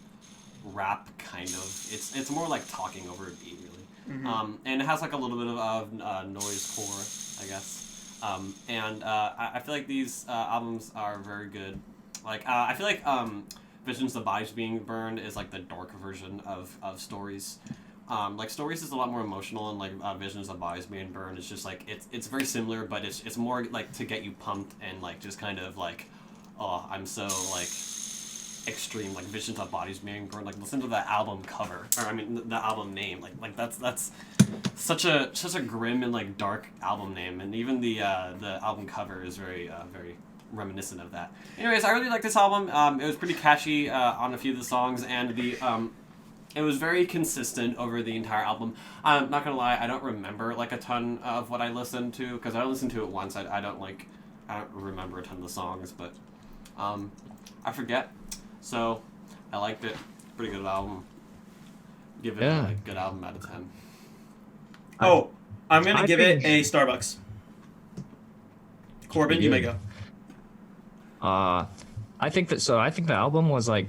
rap kind of. It's more like talking over a beat really. Mm-hmm. And it has like a little bit of noise core, I guess. I feel like these albums are very good. Like I feel like Visions of Bodies Being Burned is like the dark version of Stories. Like Stories is a lot more emotional, and like Visions of Bodies Being Burned is just like it's very similar, but it's more like to get you pumped and like just kind of like, oh, I'm so like extreme, like Visions of Bodies Being Burned. Like listen to the album cover, or I mean the album name. Like that's such a grim and like dark album name, and even the album cover is very reminiscent of that. Anyways, I really like this album. It was pretty catchy on a few of the songs, and it was very consistent over the entire album. I'm not gonna lie, I don't remember like a ton of what I listened to, because I listened to it once. I don't remember a ton of the songs, but I forget. So I liked it. Pretty good album. Give it a good album out of 10. Oh, I'm gonna give it a Starbucks. Corbin, you may go. I think the album was like,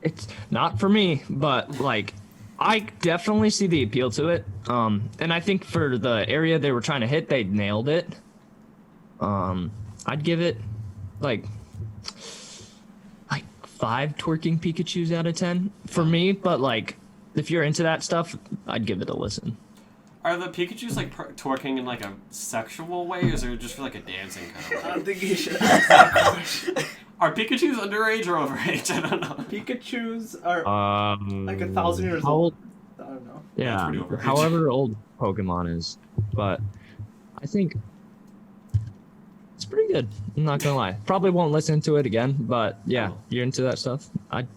it's not for me, but like I definitely see the appeal to it. And I think for the area they were trying to hit, they nailed it. I'd give it like 5 twerking Pikachus out of 10 for me, but like if you're into that stuff, I'd give it a listen. Are the Pikachus like twerking in like a sexual way, or is it just for like a dancing kind of way? I don't think you should ask that question. Are Pikachus underage or overage? I don't know. Pikachus are like 1,000 years how old. I don't know. Yeah, pretty overage. however old Pokemon is, but I think it's pretty good. I'm not gonna lie. Probably won't listen to it again, but yeah, you're into that stuff. I'd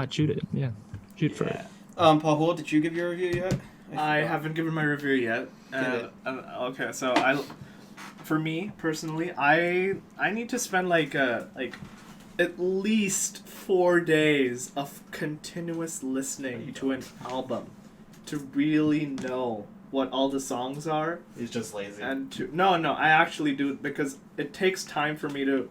shoot it. Yeah, shoot for it. Pahul, did you give your review yet? I haven't given my review yet. Okay, so for me personally, I need to spend like at least 4 days of continuous listening to an album to really know what all the songs are. He's just lazy. And no, I actually do, because it takes time for me to,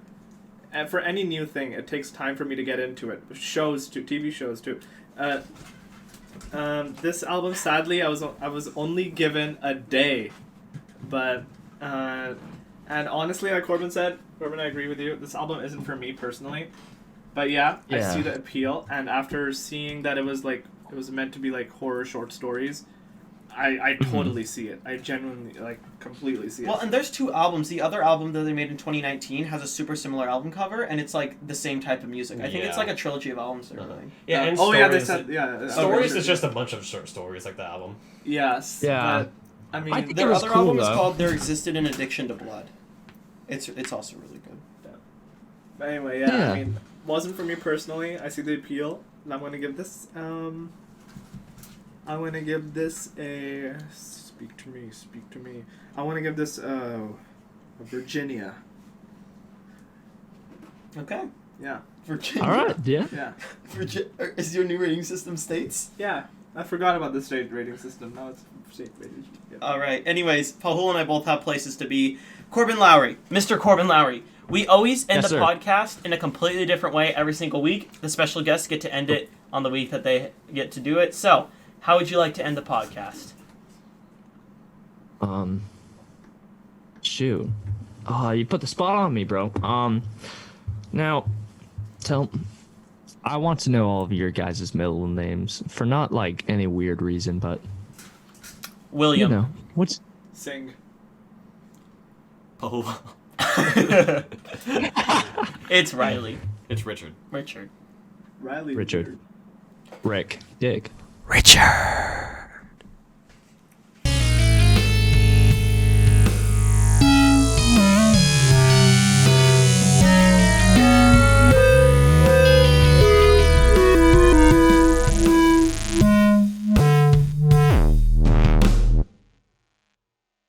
and for any new thing, it takes time for me to get into it. Shows too, TV shows too. This album, sadly, I was only given a day, but and honestly, like Corbin said, I agree with you. This album isn't for me personally, but yeah, I see the appeal. And after seeing that it was meant to be like horror short stories, I totally see it. I genuinely completely see it. Well, and there's 2 albums. The other album that they made in 2019 has a super similar album cover, and it's like the same type of music. I think it's like a trilogy of albums they're doing. Yeah, and Stories is just a bunch of short stories, like the album. Yes. Yeah. But, I mean, I think their it was other cool, album is though. called "There Existed an Addiction to Blood." It's also really good. But anyway, I mean, wasn't for me personally. I see the appeal, and I'm gonna give this a speak to me. I want to give this a Virginia. Okay. Yeah. Virginia. All right. Yeah. Yeah. Is your new rating system states? Yeah. I forgot about the state rating system. Now it's state rating. Yeah. All right. Anyways, Pahul and I both have places to be. Corbin Lowry, Mr. Corbin Lowry. We always end the podcast in a completely different way every single week. The special guests get to end it on the week that they get to do it. So, how would you like to end the podcast? Shoot. You put the spot on me, bro. Now, I want to know all of your guys' middle names for not like any weird reason, but William. You know, what's Sing. Oh. It's Riley. It's Richard. Riley. Richard. Rick. Dick. Richard.